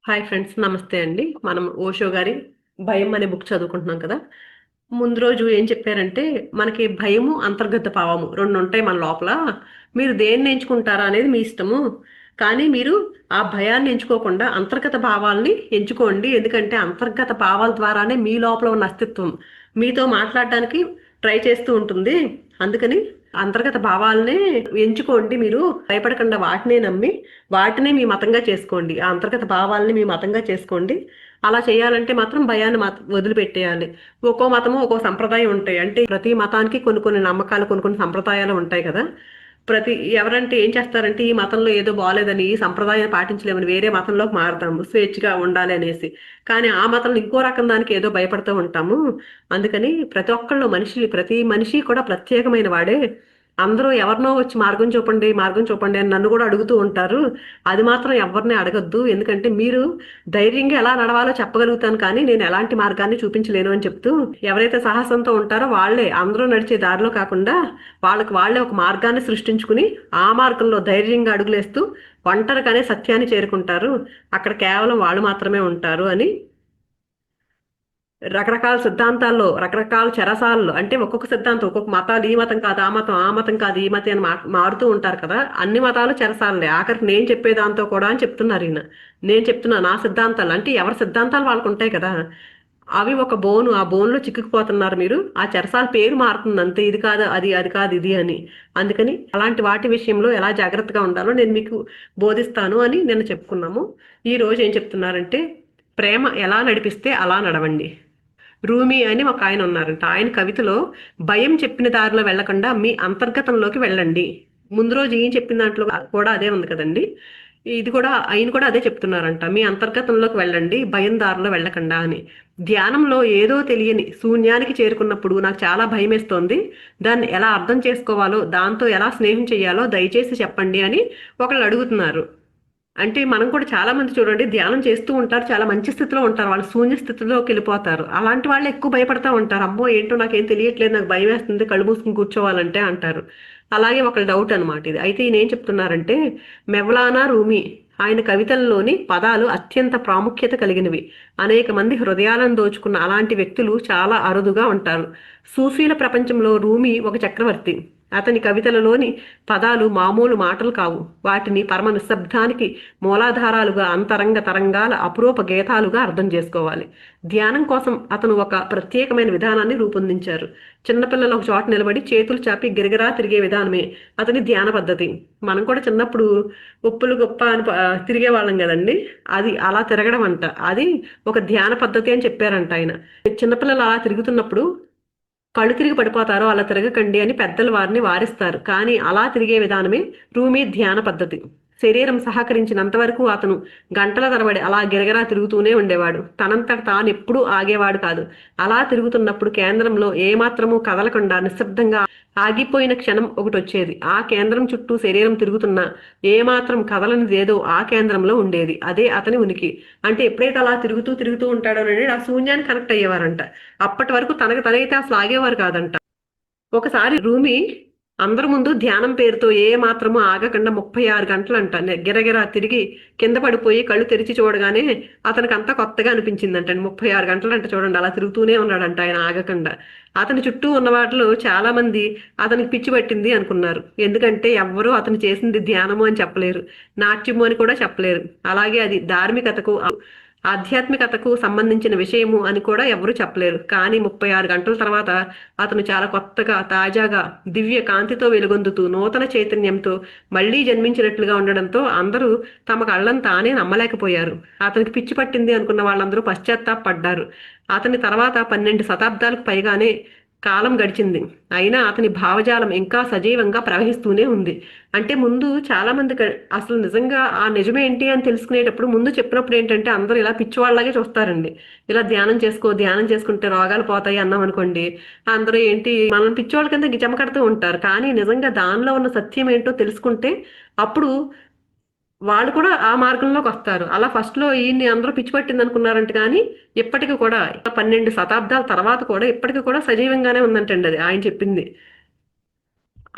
Hi friends, నమస్తే అండి. మనం ఓషో గారి భయం అనే బుక్ చదువుకుంటున్నాం కదా. ముందు రోజు ఏం చెప్పారంటే, మనకి భయము అంతర్గత భావము రెండు ఉంటాయి మన లోపల. మీరు దేన్ని ఎంచుకుంటారా అనేది మీ ఇష్టము. కానీ మీరు ఆ భయాన్ని ఎంచుకోకుండా అంతర్గత భావాల్ని ఎంచుకోండి. ఎందుకంటే అంతర్గత భావాల ద్వారానే మీ లోపల ఉన్న అస్తిత్వం మీతో మాట్లాడడానికి ట్రై చేస్తూ ఉంటుంది. అందుకని అంతర్గత భావాలనే ఎంచుకోండి. మీరు భయపడకుండా వాటినే నమ్మి వాటినే మీ మతంగా చేసుకోండి. ఆ అంతర్గత భావాలని మీ మతంగా చేసుకోండి. అలా చేయాలంటే మాత్రం భయాన్ని వదిలిపెట్టేయాలి. ఒక్కో మతము ఒక్కో సంప్రదాయం ఉంటాయి. అంటే ప్రతి మతానికి కొన్ని కొన్ని నమ్మకాలు, కొన్ని కొన్ని సంప్రదాయాలు ఉంటాయి కదా. ఎవరంటే ఏం చేస్తారంటే, ఈ మతంలో ఏదో బాగాలేదని, ఈ సంప్రదాయాన్ని పాటించలేమని వేరే మతంలోకి మారుతాము స్వేచ్ఛగా ఉండాలి అనేసి. కానీ ఆ మతంలో ఇంకో రకం దానికి ఏదో భయపడుతూ ఉంటాము. అందుకని ప్రతి మనిషి కూడా ప్రత్యేకమైన వాడే. అందరూ ఎవరినో వచ్చి మార్గం చూపండి, మార్గం చూపండి అని నన్ను కూడా అడుగుతూ ఉంటారు. అది మాత్రం ఎవరిని అడగద్దు. ఎందుకంటే మీరు ధైర్యంగా ఎలా నడవాలో చెప్పగలుగుతాను, కానీ నేను ఎలాంటి మార్గాన్ని చూపించలేను అని చెప్తూ, ఎవరైతే సాహసంతో ఉంటారో వాళ్ళే అందరూ నడిచే దారిలో కాకుండా వాళ్ళే ఒక మార్గాన్ని సృష్టించుకుని ఆ మార్గంలో ధైర్యంగా అడుగులేస్తూ ఒంటరిగానే సత్యాన్ని చేరుకుంటారు. అక్కడ కేవలం వాళ్ళు మాత్రమే ఉంటారు అని. రకరకాల సిద్ధాంతాల్లో రకరకాల చెరసాలలో, అంటే ఒక్కొక్క సిద్ధాంతం, ఒక్కొక్క మతాలు, ఈ మతం కాదు ఆ మతం, ఆ మతం కాదు ఈ మతం అని మారుతూ ఉంటారు కదా. అన్ని మతాలు చెరసాలే, ఆఖరికి నేను చెప్పే దాంతో కూడా అని చెప్తున్నారు ఈయన. నేను చెప్తున్నా నా సిద్ధాంతాలు, అంటే ఎవరి సిద్ధాంతాలు వాళ్ళకు ఉంటాయి కదా. అవి ఒక బోను, ఆ బోన్లో చిక్కుకుపోతున్నారు మీరు. ఆ చెరసాల పేరు మారుతుంది అంతే. ఇది కాదు అది, అది కాదు ఇది అని. అందుకని అలాంటి వాటి విషయంలో ఎలా జాగ్రత్తగా ఉండాలో నేను మీకు బోధిస్తాను అని నిన్న చెప్పుకున్నాము. ఈ రోజు ఏం చెప్తున్నారంటే, ప్రేమ ఎలా నడిపిస్తే అలా నడవండి. రూమీ అని ఒక ఆయన ఉన్నారంట. ఆయన కవితలో భయం చెప్పిన దారిలో వెళ్లకుండా మీ అంతర్గతంలోకి వెళ్ళండి. ముందు రోజు ఏం చెప్పిన దాంట్లో కూడా అదే ఉంది కదండి. ఇది కూడా ఆయన కూడా అదే చెప్తున్నారంట, మీ అంతర్గతంలోకి వెళ్ళండి, భయం దారిలో వెళ్ళకుండా అని. ధ్యానంలో ఏదో తెలియని శూన్యానికి చేరుకున్నప్పుడు నాకు చాలా భయం వేస్తోంది, దాన్ని ఎలా అర్థం చేసుకోవాలో, దాంతో ఎలా స్నేహం చేయాలో దయచేసి చెప్పండి అని ఒకళ్ళు అడుగుతున్నారు. అంటే మనం కూడా చాలా మంది చూడండి, ధ్యానం చేస్తూ ఉంటారు, చాలా మంచి స్థితిలో ఉంటారు, వాళ్ళు శూన్య స్థితిలోకి వెళ్ళిపోతారు. అలాంటి వాళ్ళు ఎక్కువ భయపడతా ఉంటారు. అమ్మో ఏంటో నాకేం తెలియట్లేదు, నాకు భయం వేస్తుంది, కళ్ళు మూసుకుని కూర్చోవాలంటే అంటారు. అలాగే ఒక డౌట్ అనమాట ఇది. అయితే ఈయన ఏం చెప్తున్నారంటే, మెవ్లానా రూమీ ఆయన కవితల్లోని పదాలు అత్యంత ప్రాముఖ్యత కలిగినవి. అనేక మంది హృదయాలను దోచుకున్న అలాంటి వ్యక్తులు చాలా అరుదుగా ఉంటారు. సూఫీల ప్రపంచంలో రూమీ ఒక చక్రవర్తి. అతని కవితలలోని పదాలు మామూలు మాటలు కావు. వాటిని పరమ నిశ్శబ్దానికి మూలాధారాలుగా, అంతరంగ తరంగాల అపురూప గీతాలుగా అర్థం చేసుకోవాలి. ధ్యానం కోసం అతను ఒక ప్రత్యేకమైన విధానాన్ని రూపొందించారు. చిన్నపిల్లలు ఒక చోట నిలబడి చేతులు చాపి గిరగిరా తిరిగే విధానమే అతని ధ్యాన పద్ధతి. మనం కూడా చిన్నప్పుడు ఉప్పులు గొప్ప అని తిరిగే వాళ్ళం కదండి. అది అలా తిరగడం అంట, అది ఒక ధ్యాన పద్ధతి అని చెప్పారంట ఆయన. చిన్నపిల్లలు అలా తిరుగుతున్నప్పుడు కళ్ళు తిరిగి పడిపోతారో అలా తిరగకండి అని పెద్దలు వారిని వారిస్తారు. కానీ అలా తిరిగే విధానమే రూమీ ధ్యాన పద్ధతి. శరీరం సహకరించినంత వరకు అతను గంటల తరబడి అలా గిరగిరా తిరుగుతూనే ఉండేవాడు. తనంతట తాను ఎప్పుడూ ఆగేవాడు కాదు. అలా తిరుగుతున్నప్పుడు కేంద్రంలో ఏమాత్రమూ కదలకుండా నిశ్శబ్దంగా ఆగిపోయిన క్షణం ఒకటి వచ్చేది. ఆ కేంద్రం చుట్టూ శరీరం తిరుగుతున్నా ఏమాత్రం కదలనిదేదో ఆ కేంద్రంలో ఉండేది. అదే అతని ఉనికి. అంటే ఎప్పుడైతే అలా తిరుగుతూ తిరుగుతూ ఉంటాడో అనేది ఆ శూన్యాన్ని కనెక్ట్ అయ్యేవారంట. అప్పటి వరకు తనకు తనైతే అసలు ఆగేవారు కాదంట. ఒకసారి రూమి అందరి ముందు ధ్యానం పేరుతో ఏ మాత్రము ఆగకుండా 36 గంటలంట గిరగిరా తిరిగి కింద పడిపోయి కళ్ళు తెరిచి చూడగానే అతనికి అంతా కొత్తగా అనిపించిందంట. 36 గంటలంట చూడండి, అలా తిరుగుతూనే ఉన్నాడంట ఆయన ఆగకుండా. అతని చుట్టూ ఉన్న వాటిలో చాలా మంది అతనికి పిచ్చి పట్టింది అనుకున్నారు. ఎందుకంటే ఎవ్వరూ అతను చేసింది ధ్యానము అని చెప్పలేరు, నాట్యము అని కూడా చెప్పలేరు. అలాగే అది ధార్మికతకు, ఆధ్యాత్మికతకు సంబంధించిన విషయము అని కూడా ఎవరు చెప్పలేరు. కానీ 36 గంటల తర్వాత అతను చాలా కొత్తగా, తాజాగా, దివ్య కాంతితో వెలుగొందుతూ నూతన చైతన్యంతో మళ్లీ జన్మించినట్లుగా ఉండడంతో అందరూ తమ కళ్ళను తానే నమ్మలేకపోయారు. అతనికి పిచ్చి పట్టింది అనుకున్న వాళ్ళందరూ పశ్చాత్తాపడ్డారు. అతని తర్వాత 12 శతాబ్దాలకు పైగానే కాలం గడిచింది, అయినా అతని భావజాలం ఇంకా సజీవంగా ప్రవహిస్తూనే ఉంది. అంటే ముందు చాలా మంది అసలు నిజంగా ఆ నిజమేంటి అని తెలుసుకునేటప్పుడు ముందు చెప్పినప్పుడు ఏంటంటే అందరూ ఇలా పిచ్చివాళ్ళలాగే చూస్తారండి. ఇలా ధ్యానం చేసుకుంటే రోగాలు పోతాయి అన్నాం అనుకోండి, అందరూ ఏంటి మనం పిచ్చివాళ్ళ కింద జమకడుతూ ఉంటారు. కానీ నిజంగా దానిలో ఉన్న సత్యం ఏంటో తెలుసుకుంటే అప్పుడు వాళ్ళు కూడా ఆ మార్గంలోకి వస్తారు. అలా ఫస్ట్ లో ఈయన్ని అందరూ పిచ్చి పట్టింది అనుకున్నారంట, కానీ ఇప్పటికి కూడా 12 శతాబ్దాల తర్వాత కూడా ఇప్పటికి కూడా సజీవంగానే ఉందంటండి అది ఆయన చెప్పింది.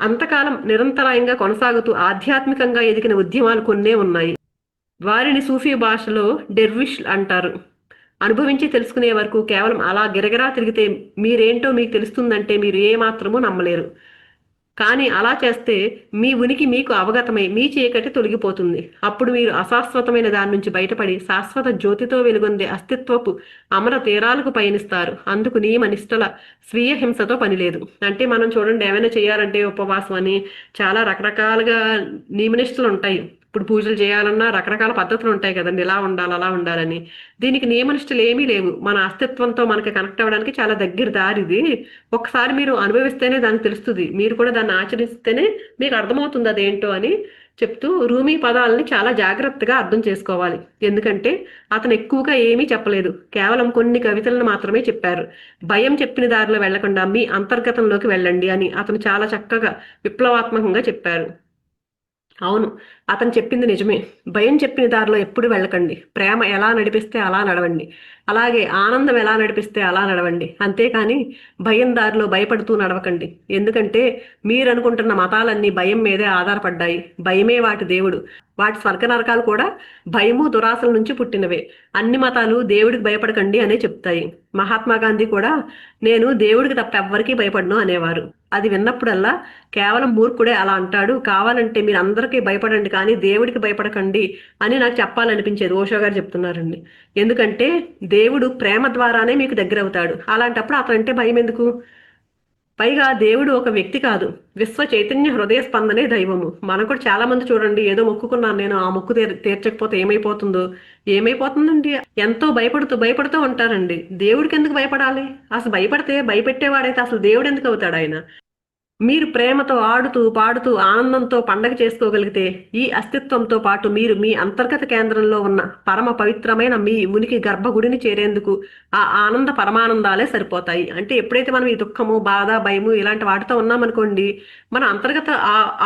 అంతకాలం నిరంతరాయంగా కొనసాగుతూ ఆధ్యాత్మికంగా ఎదిగిన ఉద్యమాలు కొన్నే ఉన్నాయి. వారిని సూఫీ భాషలో డెర్విష్ అంటారు. అనుభవించి తెలుసుకునే వరకు కేవలం అలా గిరగిరా తిరిగితే మీరేంటో మీకు తెలుస్తుందంటే మీరు ఏ మాత్రమూ నమ్మలేరు. కానీ అలా చేస్తే మీ ఉనికి మీకు అవగతమై మీ చీకటి తొలగిపోతుంది. అప్పుడు మీరు అశాశ్వతమైన దాని నుంచి బయటపడి శాశ్వత జ్యోతితో వెలుగొందే అస్తిత్వపు అమర తీరాలకు పయనిస్తారు. అందుకు నియమ నిష్టల స్వీయ హింసతో పని లేదు. అంటే మనం చూడండి, ఏమైనా చేయాలంటే ఉపవాసం అని చాలా రకరకాలుగా నియమనిష్టలు ఉంటాయి. ఇప్పుడు పూజలు చేయాలన్నా రకరకాల పద్ధతులు ఉంటాయి కదండి, ఇలా ఉండాలి అలా ఉండాలని. దీనికి నియమనిష్టలు ఏమీ లేవు. మన అస్తిత్వంతో మనకి కనెక్ట్ అవ్వడానికి చాలా దగ్గర దారి ఇది. ఒకసారి మీరు అనుభవిస్తేనే దానికి తెలుస్తుంది. మీరు కూడా దాన్ని ఆచరిస్తేనే మీకు అర్థమవుతుంది అదేంటో అని చెప్తూ రూమీ పదాలని చాలా జాగ్రత్తగా అర్థం చేసుకోవాలి. ఎందుకంటే అతను ఎక్కువగా ఏమీ చెప్పలేదు, కేవలం కొన్ని కవితలను మాత్రమే చెప్పారు. భయం చెప్పిన దారిలో వెళ్లకుండా మీ అంతర్గతంలోకి వెళ్ళండి అని అతను చాలా చక్కగా విప్లవాత్మకంగా చెప్పారు. అవును, అతను చెప్పింది నిజమే. భయం చెప్పిన దారిలో ఎప్పుడు వెళ్ళకండి. ప్రేమ ఎలా నడిపిస్తే అలా నడవండి. అలాగే ఆనందం ఎలా నడిపిస్తే అలా నడవండి. అంతేకాని భయం దారిలో భయపడుతూ నడవకండి. ఎందుకంటే మీరు అనుకుంటున్న మతాలన్నీ భయం మీదే ఆధారపడ్డాయి. భయమే వాటి దేవుడు. వాటి స్వర్గ నరకాలు కూడా భయము దురాశల నుంచి పుట్టినవే. అన్ని మతాలు దేవుడికి భయపడకండి అనే చెప్తాయి. మహాత్మా గాంధీ కూడా నేను దేవుడికి తప్ప ఎవ్వరికీ భయపడను అనేవారు. అది విన్నప్పుడల్లా కేవలం మూర్ఖుడే అలా అంటాడు, కావాలంటే మీరు అందరికీ భయపడండి కానీ దేవుడికి భయపడకండి అని నాకు చెప్పాలనిపించేది. ఓషో గారు చెప్తున్నారండి. ఎందుకంటే దేవుడు ప్రేమ ద్వారానే మీకు దగ్గర అవుతాడు. అలాంటప్పుడు అతనంటే భయం ఎందుకు? పైగా దేవుడు ఒక వ్యక్తి కాదు, విశ్వ చైతన్య హృదయ స్పందనే దైవము. మనం కూడా చాలా మంది చూడండి, ఏదో మొక్కుకున్నాను నేను, ఆ మొక్కు తీర్చకపోతే ఏమైపోతుందో. ఏమైపోతుందండి, ఎంతో భయపడుతూ భయపడుతూ ఉంటారండి. దేవుడికి ఎందుకు భయపడాలి? అసలు భయపడితే భయపెట్టేవాడైతే అసలు దేవుడు ఎందుకు అవుతాడు ఆయన? మీరు ప్రేమతో ఆడుతూ పాడుతూ ఆనందంతో పండగ చేసుకోగలిగితే ఈ అస్తిత్వంతో పాటు మీరు మీ అంతర్గత కేంద్రంలో ఉన్న పరమ పవిత్రమైన మీ ఉనికి గర్భగుడిని చేరేందుకు ఆ ఆనంద పరమానందాలే సరిపోతాయి. అంటే ఎప్పుడైతే మనం ఈ దుఃఖము బాధ భయము ఇలాంటి వాటితో ఉన్నామనుకోండి, మన అంతర్గత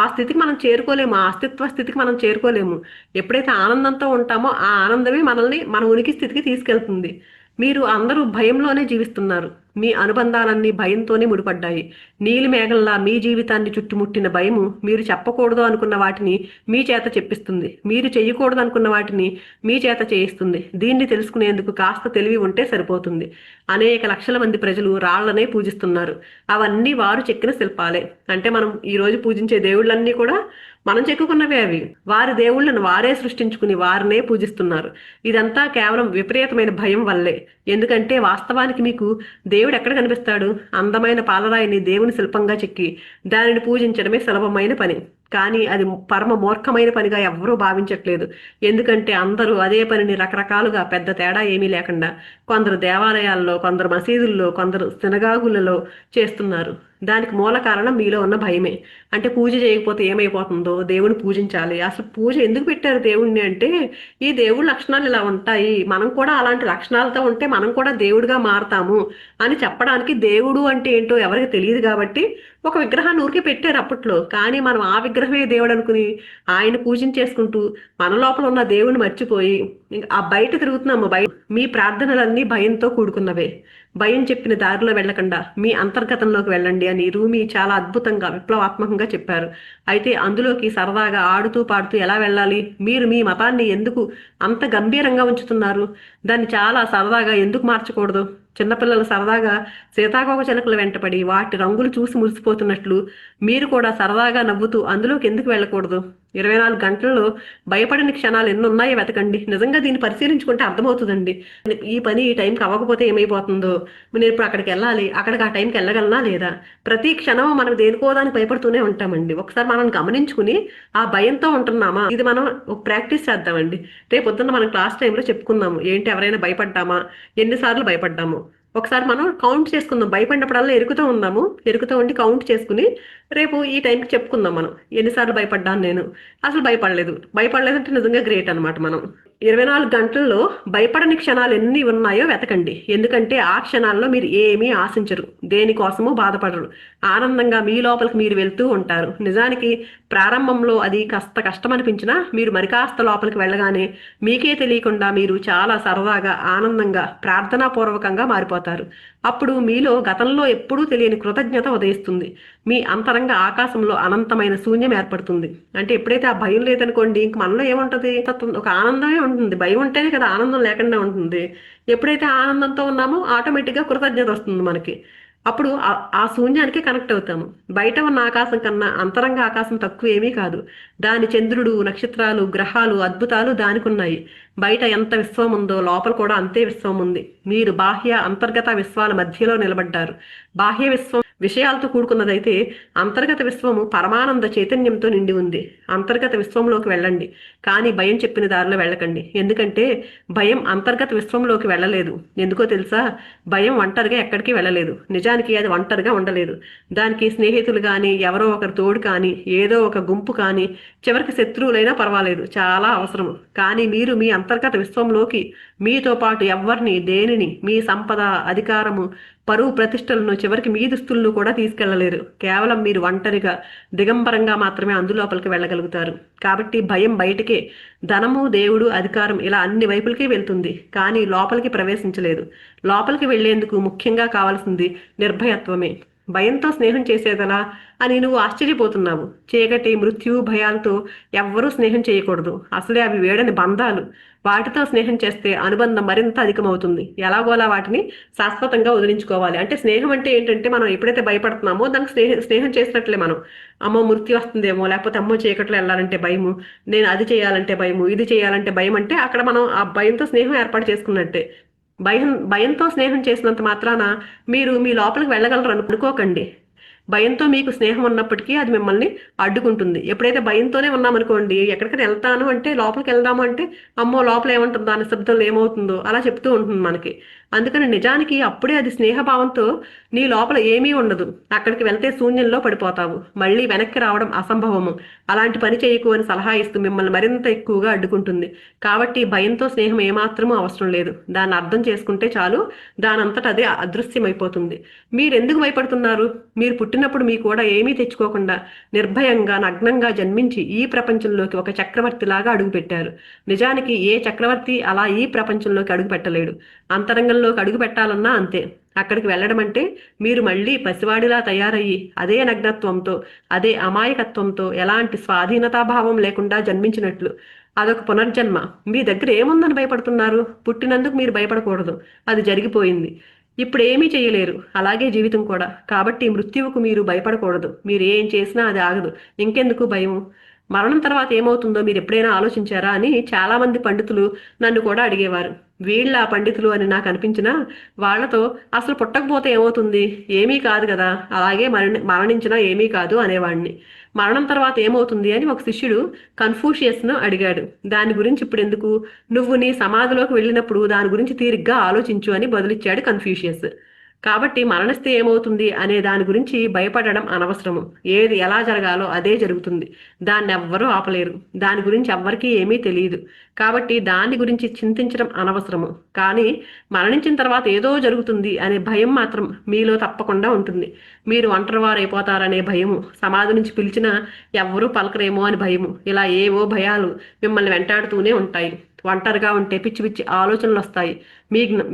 ఆ స్థితికి మనం చేరుకోలేము. ఆ అస్తిత్వ స్థితికి మనం చేరుకోలేము. ఎప్పుడైతే ఆనందంతో ఉంటామో ఆ ఆనందమే మనల్ని మన ఉనికి స్థితికి తీసుకెళ్తుంది. మీరు అందరూ భయంలోనే జీవిస్తున్నారు. మీ అనుబంధాలన్నీ భయంతోనే ముడిపడ్డాయి. నీలి మేఘంలా మీ జీవితాన్ని చుట్టుముట్టిన భయము మీరు చెప్పకూడదు అనుకున్న వాటిని మీ చేత చెప్పిస్తుంది. మీరు చెయ్యకూడదు అనుకున్న వాటిని మీ చేత చేయిస్తుంది. దీన్ని తెలుసుకునేందుకు కాస్త తెలివి ఉంటే సరిపోతుంది. అనేక లక్షల మంది ప్రజలు రాళ్లనే పూజిస్తున్నారు. అవన్నీ వారు చెక్కిన శిల్పాలే. అంటే మనం ఈ రోజు పూజించే దేవుళ్ళన్నీ కూడా మనం చెక్కుకున్నవే. అవి వారి దేవుళ్ళను వారే సృష్టించుకుని వారినే పూజిస్తున్నారు. ఇదంతా కేవలం విపరీతమైన భయం వల్లే. ఎందుకంటే వాస్తవానికి మీకు దేవుడు ఎక్కడ కనిపిస్తాడు? అందమైన పాలరాయిని దేవుని శిల్పంగా చెక్కి దానిని పూజించడమే సులభమైన పని. కానీ అది పరమ మూర్ఖమైన పనిగా ఎవ్వరూ భావించట్లేదు. ఎందుకంటే అందరూ అదే పనిని రకరకాలుగా పెద్ద తేడా ఏమీ లేకుండా కొందరు దేవాలయాల్లో, కొందరు మసీదుల్లో, కొందరు సినగాగులలో చేస్తున్నారు. దానికి మూల కారణం మీలో ఉన్న భయమే. అంటే పూజ చేయకపోతే ఏమైపోతుందో, దేవుని పూజించాలి. అసలు పూజ ఎందుకు పెట్టారు దేవుణ్ణి అంటే, ఈ దేవుడి లక్షణాలు ఇలా ఉంటాయి, మనం కూడా అలాంటి లక్షణాలతో ఉంటే మనం కూడా దేవుడిగా మారతాము అని చెప్పడానికి. దేవుడు అంటే ఏంటో ఎవరికి తెలియదు కాబట్టి ఒక విగ్రహాన్ని ఊరికే పెట్టారు అప్పట్లో. కానీ మనం ఆ విగ్రహమే దేవుడు అనుకుని ఆయన పూజించేసుకుంటూ మన లోపల ఉన్న దేవుడిని మర్చిపోయి ఆ బయట తిరుగుతున్నాము. మీ ప్రార్థనలన్నీ భయంతో కూడుకున్నవే. భయం చెప్పిన దారిలో వెళ్ళకుండా మీ అంతర్గతంలోకి వెళ్ళండి అని రూమీ చాలా అద్భుతంగా విప్లవాత్మకంగా చెప్పారు. అయితే అందులోకి సరదాగా ఆడుతూ పాడుతూ ఎలా వెళ్ళాలి? మీరు మీ మతాన్ని ఎందుకు అంత గంభీరంగా ఉంచుతున్నారు? దాన్ని చాలా సరదాగా ఎందుకు మార్చకూడదు? చిన్నపిల్లలు సరదాగా సీతాకోక చిలుకలు వెంటపడి వాటి రంగులు చూసి మురిసిపోతున్నట్లు మీరు కూడా సరదాగా నవ్వుతూ అందులోకి ఎందుకు వెళ్ళకూడదు? 24 గంటల్లో భయపడని క్షణాలు ఎన్ని ఉన్నాయో వెతకండి. నిజంగా దీన్ని పరిశీలించుకుంటే అర్థమవుతుందండి. ఈ పని ఈ టైంకి అవ్వకపోతే ఏమైపోతుందో, నేను ఇప్పుడు అక్కడికి వెళ్ళాలి, అక్కడికి ఆ టైంకి వెళ్ళగలనా లేదా? ప్రతి క్షణం మనం దేనికోదానికి భయపడుతూనే ఉంటామండి. ఒకసారి మనం గమనించుకుని ఆ భయంతో ఉంటున్నామా, ఇది మనం ఒక ప్రాక్టీస్ చేద్దామండి. రేపు పొద్దున్న మనం క్లాస్ టైంలో చెప్పుకుందాము, ఏంటి ఎవరైనా భయపడ్డామా, ఎన్నిసార్లు భయపడ్డాము ఒకసారి మనం కౌంట్ చేసుకుందాం. భయపడినప్పుడల్లా ఎరుకుతూ ఉందాము, ఎరుకుతూ ఉండి కౌంట్ చేసుకుని రేపు ఈ టైంకి చెప్పుకుందాం మనం ఎన్నిసార్లు భయపడ్డాను నేను. అసలు భయపడలేదు అంటే నిజంగా గ్రేట్ అనమాట మనం. 24 గంటల్లో భయపడని క్షణాలు ఎన్ని ఉన్నాయో వెతకండి. ఎందుకంటే ఆ క్షణాల్లో మీరు ఏమీ ఆశించరు, దేనికోసమూ బాధపడరు, ఆనందంగా మీ లోపలికి మీరు వెళ్తూ ఉంటారు. నిజానికి ప్రారంభంలో అది కాస్త కష్టం అనిపించినా మీరు మరి కాస్త లోపలికి వెళ్ళగానే మీకే తెలియకుండా మీరు చాలా సరదాగా, ఆనందంగా, ప్రార్థనాపూర్వకంగా మారిపోతారు. అప్పుడు మీలో గతంలో ఎప్పుడూ తెలియని కృతజ్ఞత ఉదయిస్తుంది. మీ అంతరంగ ఆకాశంలో అనంతమైన శూన్యం ఏర్పడుతుంది. అంటే ఎప్పుడైతే ఆ భయం లేదనుకోండి, ఇంక మనలో ఏముంటది, ఒక ఆనందమే ఉంటుంది. భయం ఉంటేనే కదా ఆనందం లేకుండా ఉంటుంది. ఎప్పుడైతే ఆనందంతో ఉన్నామో ఆటోమేటిక్గా కృతజ్ఞత వస్తుంది మనకి. అప్పుడు ఆ శూన్యానికి కనెక్ట్ అవుతాము. బయట ఉన్న ఆకాశం కన్నా అంతరంగ ఆకాశం తక్కువ ఏమీ కాదు. దాని చంద్రుడు, నక్షత్రాలు, గ్రహాలు, అద్భుతాలు దానికి ఉన్నాయి. బయట ఎంత విశ్వం ఉందో లోపల కూడా అంతే విశ్వం ఉంది. మీరు బాహ్య అంతర్గత విశ్వాల మధ్యలో నిలబడ్డారు. బాహ్య విశ్వం విషయాలతో కూడుకున్నదైతే అంతర్గత విశ్వము పరమానంద చైతన్యంతో నిండి ఉంది. అంతర్గత విశ్వంలోకి వెళ్ళండి, కానీ భయం చెప్పిన దారిలో వెళ్ళకండి. ఎందుకంటే భయం అంతర్గత విశ్వంలోకి వెళ్ళలేదు. ఎందుకో తెలుసా? భయం ఒంటరిగా ఎక్కడికి వెళ్ళలేదు. నిజానికి అది ఒంటరిగా ఉండలేదు. దానికి స్నేహితులు కానీ, ఎవరో ఒకరి తోడు కానీ, ఏదో ఒక గుంపు కానీ, చివరికి శత్రువులైనా పర్వాలేదు, చాలా అవసరము. కానీ మీరు మీ అంతర్గత విశ్వంలోకి మీతో పాటు ఎవరిని, దేనిని, మీ సంపద, అధికారము, పరువు ప్రతిష్టలను, చివరికి మీ దుస్తులను కూడా తీసుకెళ్లలేరు. కేవలం మీరు ఒంటరిగా, దిగంబరంగా మాత్రమే అందులోపలికి వెళ్ళగలుగుతారు. కాబట్టి భయం బయటికే, ధనము, దేవుడు, అధికారం ఇలా అన్ని వైపులకి వెళ్తుంది, కానీ లోపలికి ప్రవేశించలేదు. లోపలికి వెళ్లేందుకు ముఖ్యంగా కావాల్సింది నిర్భయత్వమే. భయంతో స్నేహం చేసేదలా అని నువ్వు ఆశ్చర్యపోతున్నావు. చీకటి, మృత్యు, భయాలతో ఎవ్వరూ స్నేహం చేయకూడదు. అసలే అవి వేడని బంధాలు. వాటితో స్నేహం చేస్తే అనుబంధం మరింత అధికమవుతుంది. ఎలాగోలా వాటిని శాశ్వతంగా వదిలించుకోవాలి. అంటే స్నేహం అంటే ఏంటంటే, మనం ఎప్పుడైతే భయపడుతున్నామో దానికి స్నేహం చేసినట్లే. మనం అమ్మో మృత్యు వస్తుందేమో, లేకపోతే అమ్మో చీకట్లో వెళ్ళాలంటే భయము, నేను అది చేయాలంటే భయము, ఇది చేయాలంటే భయం, అంటే అక్కడ మనం ఆ భయంతో స్నేహం ఏర్పాటు చేసుకున్నట్టే. భయంతో స్నేహం చేసినంత మాత్రాన మీరు మీ లోపలికి వెళ్ళగలరు అనుకోకండి. భయంతో మీకు స్నేహం ఉన్నప్పటికీ అది మిమ్మల్ని అడ్డుకుంటుంది. ఎప్పుడైతే భయంతోనే ఉన్నామనుకోండి, ఎక్కడికైనా వెళ్తాను అంటే, లోపలికి వెళ్దాము అంటే, అమ్మో లోపల ఏముంటుందో, దాని శబ్దంలో ఏమవుతుందో అలా చెప్తూ ఉంటుంది మనకి. అందుకని నిజానికి అప్పుడే అది స్నేహభావంతో నీ లోపల ఏమీ ఉండదు. అక్కడికి వెళ్తే శూన్యంలో పడిపోతావు. మళ్ళీ వెనక్కి రావడం అసంభవము. అలాంటి పని చేయకు అని సలహా ఇస్తూ మిమ్మల్ని మరింత ఎక్కువగా అడ్డుకుంటుంది. కాబట్టి భయంతో స్నేహం ఏమాత్రమూ అవసరం లేదు. దాన్ని అర్థం చేసుకుంటే చాలు, దానంతట అదే అదృశ్యమైపోతుంది. మీరెందుకు భయపడుతున్నారు? మీరు పుట్టినప్పుడు మీ కూడా ఏమీ తెచ్చుకోకుండా నిర్భయంగా, నగ్నంగా జన్మించి ఈ ప్రపంచంలోకి ఒక చక్రవర్తిలాగా అడుగుపెట్టారు. నిజానికి ఏ చక్రవర్తి అలా ఈ ప్రపంచంలోకి అడుగు పెట్టలేడు. అంతరంగంలోకి అడుగు పెట్టాలన్నా అంతే. అక్కడికి వెళ్ళడం అంటే మీరు మళ్ళీ పసివాడిలా తయారయ్యి అదే నగ్నత్వంతో, అదే అమాయకత్వంతో, ఎలాంటి స్వాధీనతాభావం లేకుండా జన్మించినట్లు. అదొక పునర్జన్మ. మీ దగ్గర ఏముందని భయపడుతున్నారు? పుట్టినందుకు మీరు భయపడకూడదు, అది జరిగిపోయింది. ఇప్పుడు ఏమీ చేయలేరు. అలాగే జీవితం కూడా. కాబట్టి మృత్యువుకు మీరు భయపడకూడదు. మీరు ఏం చేసినా అది ఆగదు. ఇంకెందుకు భయం? మరణం తర్వాత ఏమవుతుందో మీరు ఎప్పుడైనా ఆలోచించారా అని చాలా మంది పండితులు నన్ను కూడా అడిగేవారు. వీళ్ళ పండితులు అని నాకు అనిపించినా, వాళ్లతో అసలు పుట్టకపోతే ఏమవుతుంది, ఏమీ కాదు కదా, అలాగే మరణించినా ఏమీ కాదు అనేవాడిని. మరణం తర్వాత ఏమవుతుంది అని ఒక శిష్యుడు కన్ఫ్యూషియస్ను అడిగాడు. దాని గురించి ఇప్పుడు ఎందుకు, నువ్వు నీ సమాధిలోకి వెళ్ళినప్పుడు దాని గురించి తీరిగ్గా ఆలోచించు అని బదులిచ్చాడు కన్ఫ్యూషియస్. కాబట్టి మరణిస్తే ఏమవుతుంది అనే దాని గురించి భయపడడం అనవసరము. ఏది ఎలా జరగాలో అదే జరుగుతుంది. దాన్ని ఎవ్వరూ ఆపలేరు. దాని గురించి ఎవ్వరికీ ఏమీ తెలియదు. కాబట్టి దాని గురించి చింతించడం అనవసరము. కానీ మరణించిన తర్వాత ఏదో జరుగుతుంది అనే భయం మాత్రం మీలో తప్పకుండా ఉంటుంది. మీరు ఒంటరివారైపోతారనే భయము, సమాధి నుంచి పిలిచినా ఎవ్వరూ పలకరేమో అని భయము, ఇలా ఏవో భయాలు మిమ్మల్ని వెంటాడుతూనే ఉంటాయి. ఒంటరిగా ఉంటే పిచ్చి పిచ్చి ఆలోచనలు వస్తాయి.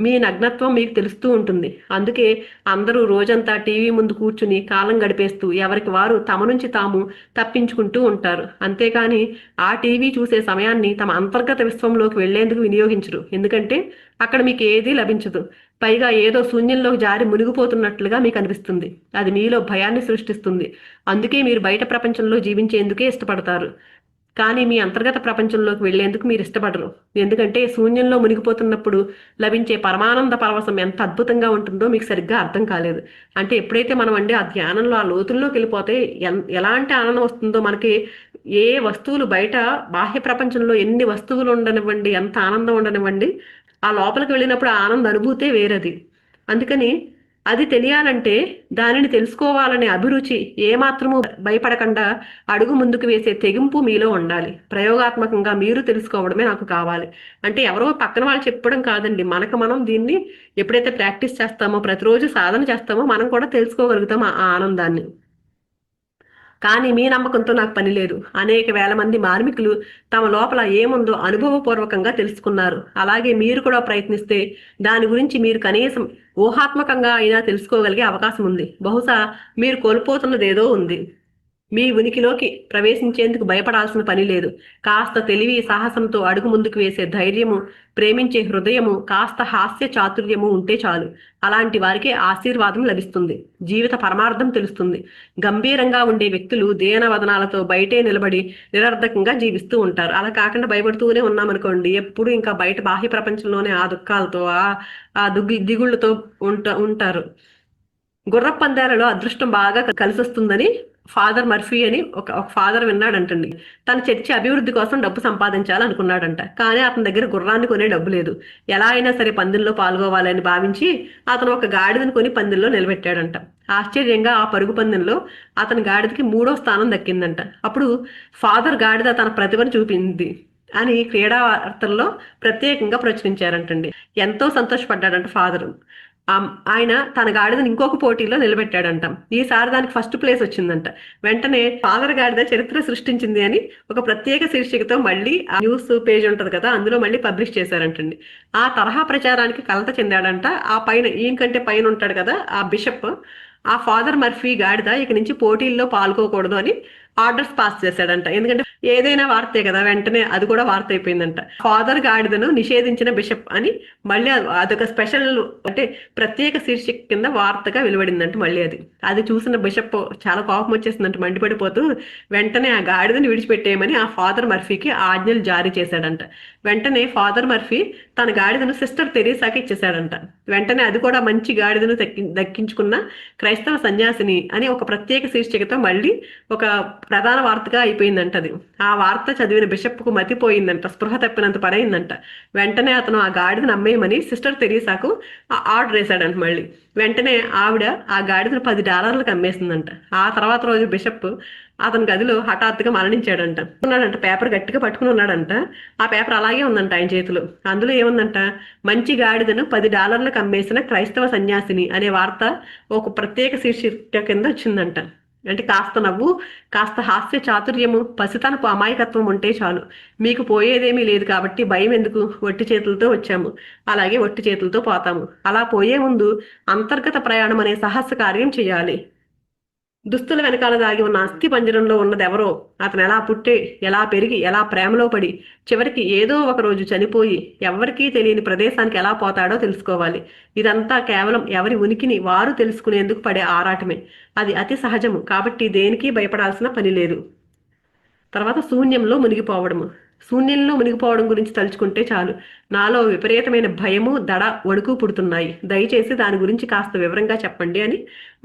మీ నగ్నత్వం మీకు తెలుస్తూ ఉంటుంది. అందుకే అందరూ రోజంతా టీవీ ముందు కూర్చుని కాలం గడిపేస్తూ ఎవరికి వారు తమ నుంచి తాము తప్పించుకుంటూ ఉంటారు. అంతేకాని ఆ టీవీ చూసే సమయాన్ని తమ అంతర్గత విశ్వంలోకి వెళ్లేందుకు వినియోగించరు. ఎందుకంటే అక్కడ మీకు ఏదీ లభించదు. పైగా ఏదో శూన్యంలోకి జారి మునిగిపోతున్నట్లుగా మీకు అనిపిస్తుంది. అది మీలో భయాన్ని సృష్టిస్తుంది. అందుకే మీరు బయట ప్రపంచంలో జీవించేందుకే ఇష్టపడతారు. కానీ మీ అంతర్గత ప్రపంచంలోకి వెళ్లేందుకు మీరు ఇష్టపడరు. ఎందుకంటే శూన్యంలో మునిగిపోతున్నప్పుడు లభించే పరమానంద పరవశం ఎంత అద్భుతంగా ఉంటుందో మీకు సరిగ్గా అర్థం కాలేదు. అంటే ఎప్పుడైతే మనం ఆ ధ్యానంలో ఆ లోతుల్లోకి వెళ్ళిపోతే ఎలాంటి ఆనందం వస్తుందో మనకి. ఏ వస్తువులు బయట బాహ్య ప్రపంచంలో ఎన్ని వస్తువులు ఉండనివ్వండి, ఎంత ఆనందం ఉండనివ్వండి, ఆ లోపలికి వెళ్ళినప్పుడు ఆ ఆనంద అనుభూతే వేరది. అందుకని అది తెలియాలంటే దానిని తెలుసుకోవాలనే అభిరుచి ఏమాత్రము భయపడకుండా అడుగు ముందుకు వేసే తెగింపు మీలో ఉండాలి. ప్రయోగాత్మకంగా మీరు తెలుసుకోవడమే నాకు కావాలి. అంటే ఎవరో పక్కన వాళ్ళు చెప్పడం కాదండి, మనకు మనం దీన్ని ఎప్పుడైతే ప్రాక్టీస్ చేస్తామో, ప్రతిరోజు సాధన చేస్తామో మనం కూడా తెలుసుకోగలుగుతాం ఆ ఆనందాన్ని. కానీ మీ నమ్మకంతో నాకు పని లేదు. అనేక వేల మంది మార్మికులు తమ లోపల ఏముందో అనుభవపూర్వకంగా తెలుసుకున్నారు. అలాగే మీరు కూడా ప్రయత్నిస్తే దాని గురించి మీరు కనీసం ఊహాత్మకంగా అయినా తెలుసుకోగలిగే అవకాశం ఉంది. బహుశా మీరు కోల్పోతున్నదేదో ఉంది. మీ ఉనికిలోకి ప్రవేశించేందుకు భయపడాల్సిన పని లేదు. కాస్త తెలివి సాహసంతో అడుగు ముందుకు వేసే ధైర్యము, ప్రేమించే హృదయము, కాస్త హాస్య చాతుర్యము ఉంటే చాలు. అలాంటి వారికి ఆశీర్వాదం లభిస్తుంది. జీవిత పరమార్థం తెలుస్తుంది. గంభీరంగా ఉండే వ్యక్తులు దీనవదనాలతో బయటే నిలబడి నిరర్ధకంగా జీవిస్తూ ఉంటారు. అలా కాకుండా భయపడుతూనే ఉన్నామనుకోండి, ఎప్పుడు ఇంకా బయట బాహ్య ప్రపంచంలోనే ఆ దుఃఖాలతో ఆ దిగుళ్ళతో ఉంటారు. గుర్ర పందాలలో అదృష్టం బాగా కలిసి వస్తుందని ఫాదర్ మర్ఫీ అని ఒక ఫాదర్ విన్నాడంటండి. తన చర్చి అభివృద్ధి కోసం డబ్బు సంపాదించాలనుకున్నాడంట. కానీ అతని దగ్గర గుర్రాన్ని కొనే డబ్బు లేదు. ఎలా అయినా సరే పందెంలో పాల్గొవాలని భావించి అతను ఒక గాడిదను కొని పందెంలో నిలబెట్టాడంట. ఆశ్చర్యంగా ఆ పరుగు పందెంలో అతని గాడిదకి 3వ స్థానం దక్కిందంట. అప్పుడు ఫాదర్ గాడిద తన ప్రతిభను చూపింది అని క్రీడా వార్తల్లో ప్రత్యేకంగా ప్రచురించారంటండి. ఎంతో సంతోషపడ్డాడంట ఫాదరు. ఆయన తన గాడిదని ఇంకొక పోటీలో నిలబెట్టాడంట. ఈసారి దానికి ఫస్ట్ ప్లేస్ వచ్చిందంట. వెంటనే ఫాదర్ గాడిద చరిత్ర సృష్టించింది అని ఒక ప్రత్యేక శీర్షికతో మళ్ళీ ఆ న్యూస్ పేజ్ ఉంటది కదా, అందులో మళ్ళీ పబ్లిష్ చేశారంటండి. ఆ తరహా ప్రచారానికి కలత చెందాడంట. ఆ పైన ఈయన కంటే పైన ఉంటాడు కదా ఆ బిషప్, ఆ ఫాదర్ మర్ఫీ గాడిద ఇక నుంచి పోటీల్లో పాల్గొకూడదు అని ఆర్డర్స్ పాస్ చేశాడంట. ఎందుకంటే ఏదైనా వార్తే కదా, వెంటనే అది కూడా వార్త అయిపోయిందంట. ఫాదర్ గాడిదను నిషేధించిన బిషప్ అని మళ్ళీ అదొక స్పెషల్ అంటే ప్రత్యేక శీర్షిక కింద వార్తగా వెలువడిందంట. మళ్ళీ అది చూసిన బిషప్ చాలా కోపం వచ్చేసిందంట. మండిపడిపోతూ వెంటనే ఆ గాడిదని విడిచిపెట్టేయమని ఆ ఫాదర్ మర్ఫీకి ఆజ్ఞలు జారీ చేశాడంట. వెంటనే ఫాదర్ మర్ఫీ తన గాడిదను సిస్టర్ తెరీసాకి ఇచ్చేశాడంట. వెంటనే అది కూడా మంచి గాడిదను దక్కించుకున్న క్రైస్తవ సన్యాసిని అని ఒక ప్రత్యేక శీర్షికతో మళ్ళీ ఒక ప్రధాన వార్తగా అయిపోయిందంట అది. ఆ వార్త చదివిన బిషప్కు మతిపోయిందంట, స్పృహ తప్పినంత పడైందంట. వెంటనే అతను ఆ గాడిదను అమ్మేయమని సిస్టర్ తెరీసాకు ఆర్డర్ వేశాడంట. మళ్ళీ వెంటనే ఆవిడ ఆ గాడిదను $10 అమ్మేసిందంట. ఆ తర్వాత రోజు బిషప్ అతని గదిలో హఠాత్తుగా మరణించాడంట. ఉన్నాడంట, పేపర్ గట్టిగా పట్టుకుని ఉన్నాడంట. ఆ పేపర్ అలాగే ఉందంట ఆయన చేతిలో. అందులో ఏముందంట, మంచి గాడిదను $10 అమ్మేసిన క్రైస్తవ సన్యాసిని అనే వార్త ఒక ప్రత్యేక శీర్షిక కింద వచ్చిందంట. అంటే కాస్త నవ్వు, కాస్త హాస్య చాతుర్యము, పసితనపు అమాయకత్వం ఉంటే చాలు. మీకు పోయేదేమీ లేదు కాబట్టి భయం ఎందుకు? ఒట్టి చేతులతో వచ్చాము, అలాగే ఒట్టి చేతులతో పోతాము. అలా పోయే ముందు అంతర్గత ప్రయాణం అనే సాహస కార్యం చేయాలి. దుస్తుల వెనకాల దాగి ఉన్న అస్థి పంజరంలో ఉన్నదెవరో, అతను ఎలా పుట్టి, ఎలా పెరిగి, ఎలా ప్రేమలో పడి, చివరికి ఏదో ఒక రోజు చనిపోయి ఎవ్వరికీ తెలియని ప్రదేశానికి ఎలా పోతాడో తెలుసుకోవాలి. ఇదంతా కేవలం ఎవరి ఉనికిని వారు తెలుసుకునేందుకు పడే ఆరాటమే. అది అతి సహజము. కాబట్టి దేనికి భయపడాల్సిన పని లేదు. తర్వాత శూన్యంలో మునిగిపోవడము. శూన్యంలో మునిగిపోవడం గురించి తలుచుకుంటే చాలు నాలో విపరీతమైన భయము, దడ, వణుకు పుడుతున్నాయి. దయచేసి దాని గురించి కాస్త వివరంగా చెప్పండి అని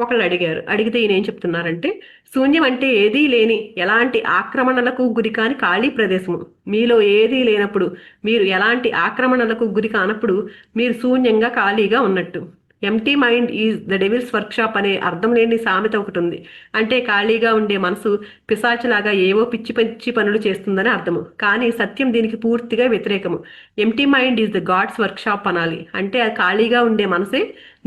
ఒకళ్ళు అడిగారు. అడిగితే ఈయన ఏం చెప్తున్నారంటే, శూన్యం అంటే ఏదీ లేని, ఎలాంటి ఆక్రమణలకు గురికాని ఖాళీ ప్రదేశము. మీలో ఏదీ లేనప్పుడు, మీరు ఎలాంటి ఆక్రమణలకు గురి కానప్పుడు మీరు శూన్యంగా ఖాళీగా ఉన్నట్టు. Empty mind is the devils workshop అనే అర్థం లేని సామెత ఒకటి ఉంది. అంటే ఖాళీగా ఉండే మనసు పిశాచిలాగా ఏవో పిచ్చి పిచ్చి పనులు చేస్తుందని అర్థము. కానీ సత్యం దీనికి పూర్తిగా వ్యతిరేకము. Empty mind is the god's workshop అనాలి. అంటే ఆ ఖాళీగా ఉండే మనసే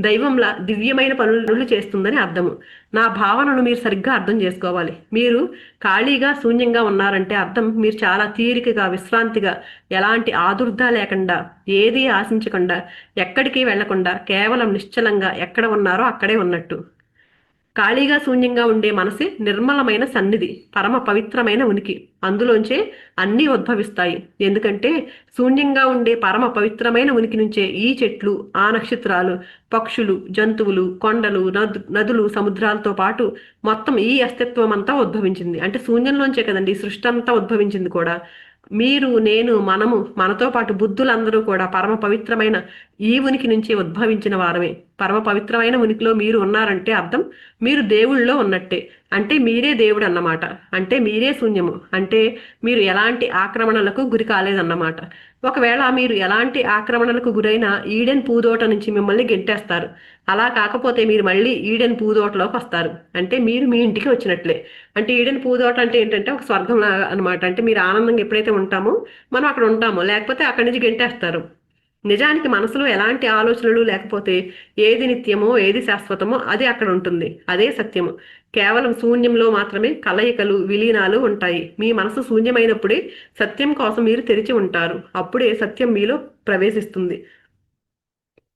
దైవంలా దివ్యమైన పనులు చేస్తుందని అర్థము. నా భావనను మీరు సరిగ్గా అర్థం చేసుకోవాలి. మీరు ఖాళీగా శూన్యంగా ఉన్నారంటే అర్థం మీరు చాలా తీరికగా, విశ్రాంతిగా, ఎలాంటి ఆదుర్ద లేకుండా, ఏదీ ఆశించకుండా, ఎక్కడికి వెళ్లకుండా కేవలం నిశ్చలంగా ఎక్కడ ఉన్నారో అక్కడే ఉన్నట్టు. ఖాళీగా శూన్యంగా ఉండే మనసే నిర్మలమైన సన్నిధి, పరమ పవిత్రమైన ఉనికి. అందులోంచే అన్నీ ఉద్భవిస్తాయి. ఎందుకంటే శూన్యంగా ఉండే పరమ పవిత్రమైన ఉనికి నుంచే ఈ చెట్లు, ఆ నక్షత్రాలు, పక్షులు, జంతువులు, కొండలు, నదులు, సముద్రాలతో పాటు మొత్తం ఈ అస్తిత్వం అంతా ఉద్భవించింది. అంటే శూన్యంలోంచే కదండి ఈ సృష్టి అంతా ఉద్భవించింది కూడా. మీరు, నేను, మనము, మనతో పాటు బుద్ధులందరూ కూడా పరమ పవిత్రమైన ఈ ఉనికి నుంచి ఉద్భవించిన వారమే. పరమ పవిత్రమైన ఉనికిలో మీరు ఉన్నారంటే అర్థం మీరు దేవుళ్ళలో ఉన్నట్టే. అంటే మీరే దేవుడు అన్నమాట. అంటే మీరే శూన్యము. అంటే మీరు ఎలాంటి ఆక్రమణలకు గురి కాలేదన్నమాట. ఒకవేళ మీరు ఎలాంటి ఆక్రమణలకు గురైనా ఈడెన్ పూదోట నుంచి మిమ్మల్ని గెంటేస్తారు. అలా కాకపోతే మీరు మళ్ళీ ఈడెన్ పూదోటలోకి వస్తారు. అంటే మీరు మీ ఇంటికి వచ్చినట్లే. అంటే ఈడెన్ పూదోట అంటే ఏంటంటే ఒక స్వర్గం లాగా అనమాట. అంటే మీరు ఆనందంగా ఎప్పుడైతే ఉంటామో మనం అక్కడ ఉంటామో, లేకపోతే అక్కడి నుంచి గెంటేస్తారు. నిజానికి మనసులో ఎలాంటి ఆలోచనలు లేకపోతే ఏది నిత్యమో ఏది శాశ్వతమో అది అక్కడ ఉంటుంది. అదే సత్యము. కేవలం శూన్యంలో మాత్రమే కలయికలు విలీనాలు ఉంటాయి. మీ మనసు శూన్యమైనప్పుడే సత్యం కోసం మీరు తెరిచి ఉంటారు. అప్పుడే సత్యం మీలో ప్రవేశిస్తుంది.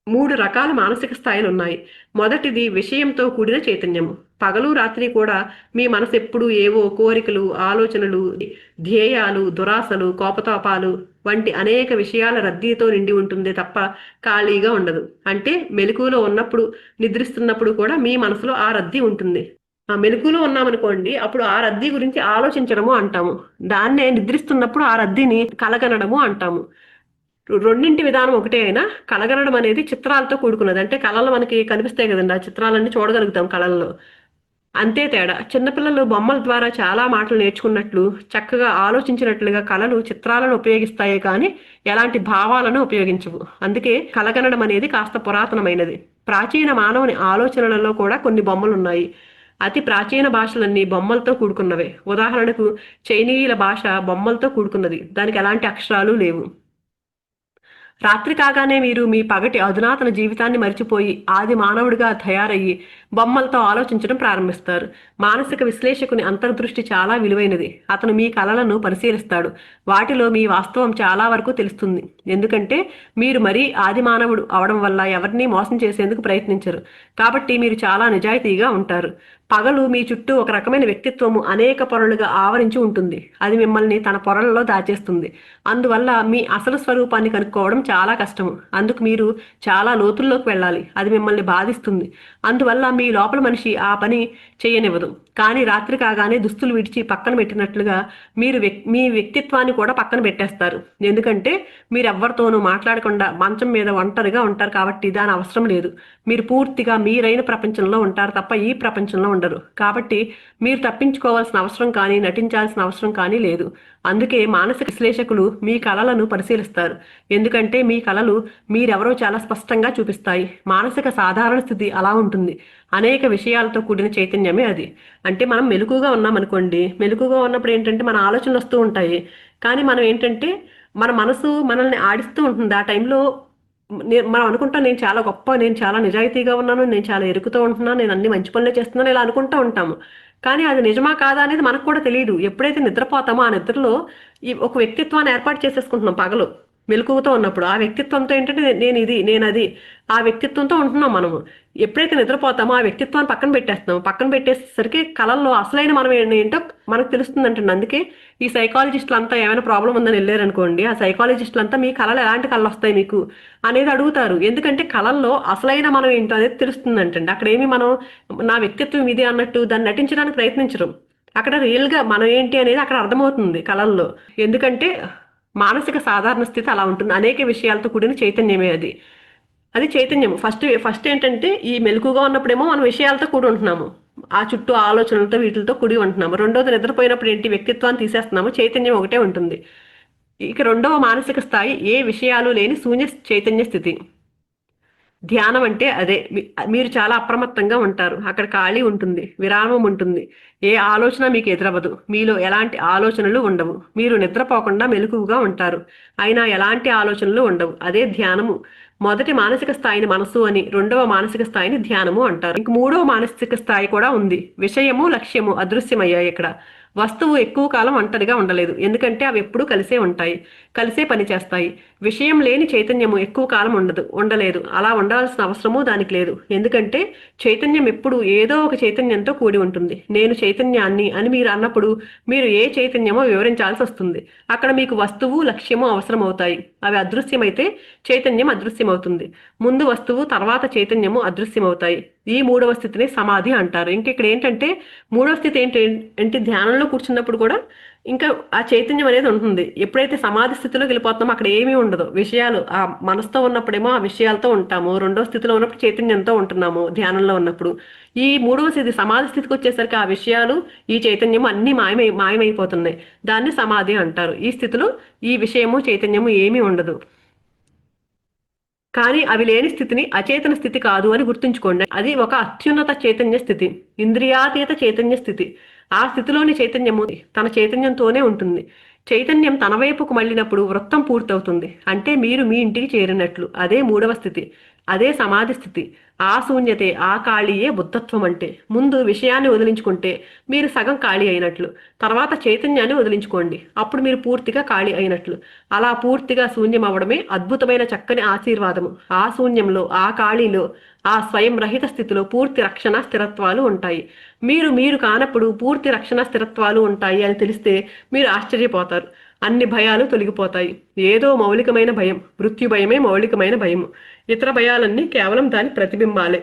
3 రకాల మానసిక స్థాయిలు ఉన్నాయి. మొదటిది విషయంతో కూడిన చైతన్యము. పగలు రాత్రి కూడా మీ మనసు ఎప్పుడు ఏవో కోరికలు, ఆలోచనలు, ధ్యేయాలు, దురాశలు, కోపతాపాలు వంటి అనేక విషయాల రద్దీతో నిండి ఉంటుంది తప్ప ఖాళీగా ఉండదు. అంటే మెలకువలో ఉన్నప్పుడు, నిద్రిస్తున్నప్పుడు కూడా మీ మనసులో ఆ రద్దీ ఉంటుంది. ఆ మెలకువలో ఉన్నామనుకోండి, అప్పుడు ఆ రద్దీ గురించి ఆలోచించడము అంటాము. దాన్నే నిద్రిస్తున్నప్పుడు ఆ రద్దీని కలగనడము అంటాము. రెండింటి విధానం ఒకటే అయినా కలగనడం అనేది చిత్రాలతో కూడుకున్నది. అంటే కళలు మనకి కనిపిస్తాయి కదండి, ఆ చిత్రాలన్నీ చూడగలుగుతాం కళల్లో. అంతే తేడా. చిన్నపిల్లలు బొమ్మల ద్వారా చాలా మాటలు నేర్చుకున్నట్లు, చక్కగా ఆలోచించినట్లుగా కళలు చిత్రాలను ఉపయోగిస్తాయే కానీ ఎలాంటి భావాలను ఉపయోగించవు. అందుకే కలగనడం అనేది కాస్త పురాతనమైనది. ప్రాచీన మానవుని ఆలోచనలలో కూడా కొన్ని బొమ్మలున్నాయి. అతి ప్రాచీన భాషలన్నీ బొమ్మలతో కూడుకున్నవే. ఉదాహరణకు చైనీయుల భాష బొమ్మలతో కూడుకున్నది. దానికి ఎలాంటి అక్షరాలు లేవు. రాత్రి కాగానే మీరు మీ పగటి అధునాతన జీవితాన్ని మరిచిపోయి ఆది మానవుడిగా తయారయ్యి బొమ్మలతో ఆలోచించడం ప్రారంభిస్తారు. మానసిక విశ్లేషకుని అంతర్దృష్టి చాలా విలువైనది. అతను మీ కలలను పరిశీలిస్తాడు. వాటిలో మీ వాస్తవం చాలా వరకు తెలుస్తుంది. ఎందుకంటే మీరు మరీ ఆది మానవుడు అవడం వల్ల ఎవరినీ మోసం చేసేందుకు ప్రయత్నించరు. కాబట్టి మీరు చాలా నిజాయితీగా ఉంటారు. పగలు మీ చుట్టూ ఒక రకమైన వ్యక్తిత్వము అనేక పొరలుగా ఆవరించి ఉంటుంది. అది మిమ్మల్ని తన పొరలలో దాచేస్తుంది. అందువల్ల మీ అసలు స్వరూపాన్ని కనుక్కోవడం చాలా కష్టము. అందుకు మీరు చాలా లోతుల్లోకి వెళ్ళాలి. అది మిమ్మల్ని బాధిస్తుంది. అందువల్ల మీ లోపల మనిషి ఆ పని చేయనివ్వదు. కానీ రాత్రి కాగానే దుస్తులు విడిచి పక్కన పెట్టినట్లుగా మీరు మీ వ్యక్తిత్వాన్ని కూడా పక్కన పెట్టేస్తారు. ఎందుకంటే మీరు ఎవరితోనూ మాట్లాడకుండా మంచం మీద ఒంటరిగా ఉంటారు కాబట్టి దాని అవసరం లేదు. మీరు పూర్తిగా మీరైన ప్రపంచంలో ఉంటారు తప్ప ఈ ప్రపంచంలో ఉండరు. కాబట్టి మీరు తప్పించుకోవాల్సిన అవసరం కానీ నటించాల్సిన అవసరం కానీ లేదు. అందుకే మానసిక విశ్లేషకులు మీ కళలను పరిశీలిస్తారు. ఎందుకంటే మీ కళలు మీరెవరో చాలా స్పష్టంగా చూపిస్తాయి. మానసిక సాధారణ స్థితి అలా ఉంటుంది. అనేక విషయాలతో కూడిన చైతన్యమే అది. అంటే మనం మెలకుగా ఉన్నాం అనుకోండి, మెలకుగా ఉన్నప్పుడు ఏంటంటే మన ఆలోచనలు వస్తూ ఉంటాయి. కానీ మనం ఏంటంటే మన మనసు మనల్ని ఆడిస్తూ ఉంటుంది. ఆ టైంలో మనం అనుకుంటాం నేను చాలా గొప్ప, నేను చాలా నిజాయితీగా ఉన్నాను, నేను చాలా ఎరుకుతూ ఉంటున్నాను, నేను అన్ని మంచి పనులే చేస్తున్నాను, ఇలా అనుకుంటూ ఉంటాము. కానీ అది నిజమా కాదా అనేది మనకు కూడా తెలియదు. ఎప్పుడైతే నిద్రపోతామో ఆ నిద్రలో ఈ ఒక వ్యక్తిత్వాన్ని ఏర్పాటు చేసేసుకుంటున్నాం పగలు మెలకువతో ఉన్నప్పుడు. ఆ వ్యక్తిత్వంతో ఏంటంటే నేను ఇది, నేను అది, ఆ వ్యక్తిత్వంతో ఉంటున్నాం మనము. ఎప్పుడైతే నిద్రపోతామో ఆ వ్యక్తిత్వాన్ని పక్కన పెట్టేస్తాము. పక్కన పెట్టేసరికి కళల్లో అసలైన మనం ఏంటో మనకు తెలుస్తుందంటే. అందుకే ఈ సైకాలజిస్టులు అంతా ఏమైనా ప్రాబ్లం ఉందని వెళ్ళారనుకోండి, ఆ సైకాలజిస్టులు అంతా మీ కళలు ఎలాంటి కళలు వస్తాయి మీకు అనేది అడుగుతారు. ఎందుకంటే కళల్లో అసలైన మనం ఏంటో అనేది తెలుస్తుందంటండి. అక్కడ ఏమి మనం నా వ్యక్తిత్వం ఇది అన్నట్టు దాన్ని నటించడానికి ప్రయత్నించరు. అక్కడ రియల్గా మనం ఏంటి అనేది అక్కడ అర్థమవుతుంది కళల్లో. ఎందుకంటే మానసిక సాధారణ స్థితి అలా ఉంటుంది. అనేక విషయాలతో కూడిన చైతన్యమే అది. అది చైతన్యం. ఫస్ట్ ఏంటంటే ఈ మెలకుగా ఉన్నప్పుడేమో మనం విషయాలతో కూడి ఉంటున్నాము. ఆ చుట్టూ ఆలోచనలతో వీటితో కూడి ఉంటున్నాము. రెండోది నిద్రపోయినప్పుడు ఏంటి వ్యక్తిత్వాన్ని తీసేస్తున్నాము. చైతన్యం ఒకటే ఉంటుంది. ఇక రెండవ మానసిక స్థాయి ఏ విషయాలు లేని శూన్య చైతన్య స్థితి. ధ్యానం అంటే అదే. మీరు చాలా అప్రమత్తంగా ఉంటారు. అక్కడ ఖాళీ ఉంటుంది, విరామం ఉంటుంది. ఏ ఆలోచన మీకు ఎదురవ్వదు. మీలో ఎలాంటి ఆలోచనలు ఉండవు. మీరు నిద్రపోకుండా మెలకువగా ఉంటారు. అయినా ఎలాంటి ఆలోచనలు ఉండవు. అదే ధ్యానము. మొదటి మానసిక స్థాయిని మనసు అని, రెండవ మానసిక స్థాయిని ధ్యానము అంటారు. ఇంక మూడవ మానసిక స్థాయి కూడా ఉంది. విషయము లక్ష్యము అదృశ్యమయ్యాయి ఇక్కడ. వస్తువు ఎక్కువ కాలం ఒంటరిగా ఉండలేదు. ఎందుకంటే అవి ఎప్పుడూ కలిసే ఉంటాయి, కలిసే పనిచేస్తాయి. విషయం లేని చైతన్యము ఎక్కువ కాలం ఉండలేదు. అలా ఉండాల్సిన అవసరము దానికి లేదు. ఎందుకంటే చైతన్యం ఎప్పుడు ఏదో ఒక చైతన్యంతో కూడి ఉంటుంది. నేను చైతన్యాన్ని అని మీరు అన్నప్పుడు మీరు ఏ చైతన్యమో వివరించాల్సి వస్తుంది. అక్కడ మీకు వస్తువు లక్ష్యము అవసరం అవుతాయి. అవి అదృశ్యమైతే చైతన్యం అదృశ్యమవుతుంది. ముందు వస్తువు తర్వాత చైతన్యము అదృశ్యమవుతాయి. ఈ మూడవ స్థితిని సమాధి అంటారు. ఇంక ఇక్కడ ఏంటంటే మూడవ స్థితి ఏంటి ధ్యానంలో కూర్చున్నప్పుడు కూడా ఇంకా ఆ చైతన్యం అనేది ఉంటుంది. ఎప్పుడైతే సమాధి స్థితిలోకి వెళ్ళిపోతామో అక్కడ ఏమీ ఉండదు. విషయాలు ఆ మనసుతో ఉన్నప్పుడేమో ఆ విషయాలతో ఉంటాము. రెండో స్థితిలో ఉన్నప్పుడు చైతన్యంతో ఉంటున్నాము ధ్యానంలో ఉన్నప్పుడు. ఈ మూడవ స్థితి సమాధి స్థితికి వచ్చేసరికి ఆ విషయాలు, ఈ చైతన్యము అన్ని మాయమైపోతున్నాయి. దాన్ని సమాధి అంటారు. ఈ స్థితిలో ఈ విషయము చైతన్యము ఏమీ ఉండదు. కానీ అవి లేని స్థితిని అచేతన స్థితి కాదు అని గుర్తుంచుకోండి. అది ఒక అత్యున్నత చైతన్య స్థితి, ఇంద్రియాతీత చైతన్య స్థితి. ఆ స్థితిలోని చైతన్యము తన చైతన్యంతోనే ఉంటుంది. చైతన్యం తన వైపుకు మళ్ళినప్పుడు వృత్తం పూర్తవుతుంది. అంటే మీరు మీ ఇంటికి చేరినట్లు. అదే మూడవ స్థితి, అదే సమాధి స్థితి. ఆ శూన్యతే, ఆ ఖాళీయే బుద్ధత్వం అంటే. ముందు విషయాన్ని వదిలించుకుంటే మీరు సగం ఖాళీ అయినట్లు, తర్వాత చైతన్యాన్ని వదిలించుకోండి, అప్పుడు మీరు పూర్తిగా ఖాళీ అయినట్లు. అలా పూర్తిగా శూన్యం అవ్వడమే అద్భుతమైన చక్కని ఆశీర్వాదము. ఆ శూన్యంలో, ఆ ఖాళీలో, ఆ స్వయం రహిత స్థితిలో పూర్తి రక్షణ స్థిరత్వాలు ఉంటాయి. మీరు మీరు కానప్పుడు పూర్తి రక్షణ స్థిరత్వాలు ఉంటాయి అని తెలిస్తే మీరు ఆశ్చర్యపోతారు. అన్ని భయాలు తొలగిపోతాయి. ఏదో మౌలికమైన భయం, మృత్యు భయమే మౌలికమైన భయము. ఇతర భయాలన్నీ కేవలం దాని ప్రతిబింబాలే.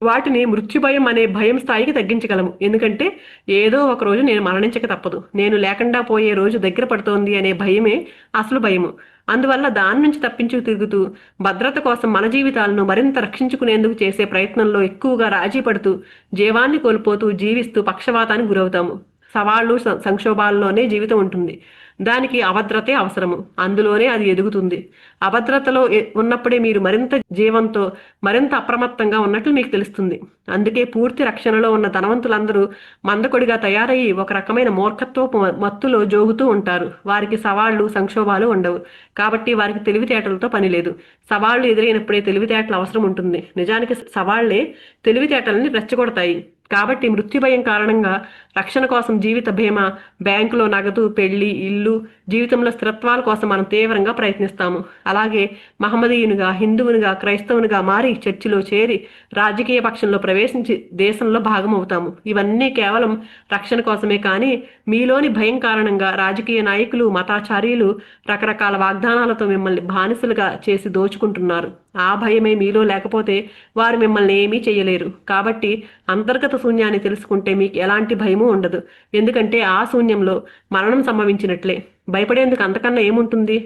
వాటిని మృత్యుభయం అనే భయం స్థాయికి తగ్గించగలము. ఎందుకంటే ఏదో ఒక రోజు నేను మరణించక తప్పదు, నేను లేకుండా పోయే రోజు దగ్గర పడుతోంది అనే భయమే అసలు భయము. అందువల్ల దాని నుంచి తప్పించు తిరుగుతూ భద్రత కోసం మన జీవితాలను మరింత రక్షించుకునేందుకు చేసే ప్రయత్నంలో ఎక్కువగా రాజీ పడుతూ జీవాన్ని కోల్పోతూ జీవిస్తూ పక్షవాతానికి గురవుతాము. సవాళ్లు సంక్షోభాల్లోనే జీవితం ఉంటుంది. దానికి అభద్రతే అవసరము. అందులోనే అది ఎదుగుతుంది. అభద్రతలో ఉన్నప్పుడే మీరు మరింత జీవంతో, మరింత అప్రమత్తంగా ఉన్నట్లు మీకు తెలుస్తుంది. అందుకే పూర్తి రక్షణలో ఉన్న ధనవంతులందరూ మందకొడిగా తయారయ్యి ఒక రకమైన మూర్ఖత్వపు మత్తులో జోగుతూ ఉంటారు. వారికి సవాళ్లు సంక్షోభాలు ఉండవు. కాబట్టి వారికి తెలివితేటలతో పని లేదు. సవాళ్లు ఎదురైనప్పుడే తెలివితేటలు అవసరం ఉంటుంది. నిజానికి సవాళ్లే తెలివితేటల్ని రెచ్చగొడతాయి. కాబట్టి మృత్యుభయం కారణంగా రక్షణ కోసం జీవిత బీమా, బ్యాంకులో నగదు, పెళ్లి, ఇల్లు, జీవితంలో స్థిరత్వాల కోసం మనం తీవ్రంగా ప్రయత్నిస్తాము. అలాగే మహమ్మదీయునిగా, హిందువునిగా, క్రైస్తవునిగా మారి చర్చిలో చేరి రాజకీయ పక్షంలో ప్రవేశించి దేశంలో భాగమవుతాము. ఇవన్నీ కేవలం రక్షణ కోసమే. కానీ మీలోని భయం కారణంగా రాజకీయ నాయకులు, మతాచార్యులు రకరకాల వాగ్దానాలతో మిమ్మల్ని బానిసలుగా చేసి దోచుకుంటున్నారు. ఆ భయమే మీలో లేకపోతే వారు మిమ్మల్ని ఏమీ చేయలేరు. కాబట్టి అంతర్గత శూన్యాన్ని తెలుసుకుంటే మీకు ఎలాంటి భయమూ ఉండదు. ఎందుకంటే ఆ శూన్యంలో మరణం సంభవించినట్లే. భయపడేందుకు అంతకన్నా ఏముంటుంది?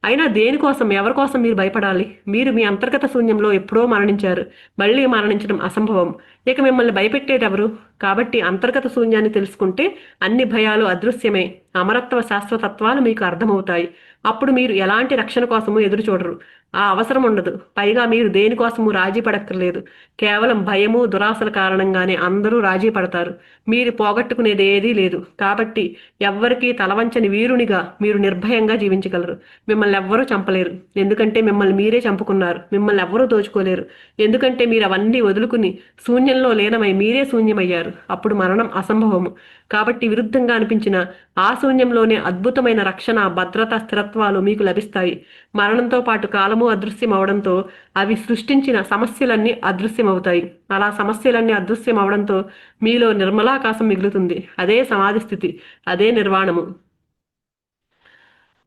అయినా దేనికోసం, ఎవరి కోసం మీరు భయపడాలి? మీరు మీ అంతర్గత శూన్యంలో ఎప్పుడో మరణించారు. మళ్ళీ మరణించడం అసంభవం. ఇక మిమ్మల్ని భయపెట్టేటెవరు? కాబట్టి అంతర్గత శూన్యాన్ని తెలుసుకుంటే అన్ని భయాలు అదృశ్యమే. అమరత్వ శాశ్వతత్వాలు మీకు అర్థమవుతాయి. అప్పుడు మీరు ఎలాంటి రక్షణ కోసము ఎదురు చూడరు. ఆ అవసరం ఉండదు. పైగా మీరు దేనికోసము రాజీ పడక్కర్లేదు. కేవలం భయము, దురాశల కారణంగానే అందరూ రాజీ పడతారు. మీరు పోగొట్టుకునేది ఏదీ లేదు. కాబట్టి ఎవ్వరికీ తలవంచని వీరునిగా మీరు నిర్భయంగా జీవించగలరు. మిమ్మల్ని ఎవ్వరూ చంపలేరు. ఎందుకంటే మిమ్మల్ని మీరే చంపుకున్నారు. మిమ్మల్ని ఎవ్వరూ దోచుకోలేరు. ఎందుకంటే మీరు అవన్నీ వదులుకుని శూన్యంలో లీనమై మీరే శూన్యమయ్యారు. అప్పుడు మరణం అసంభవము. కాబట్టి విరుద్ధంగా అనిపించిన ఆ శూన్యంలోనే అద్భుతమైన రక్షణ, భద్రత, స్థిరత్వాలు మీకు లభిస్తాయి. మరణంతో పాటు కాలము అదృశ్యం అవడంతో అవి సృష్టించిన సమస్యలన్నీ అదృశ్యమవుతాయి. అలా సమస్యలన్నీ అదృశ్యం అవడంతో మీలో నిర్మలాకాశం మిగులుతుంది. అదే సమాధి స్థితి, అదే నిర్వాణము.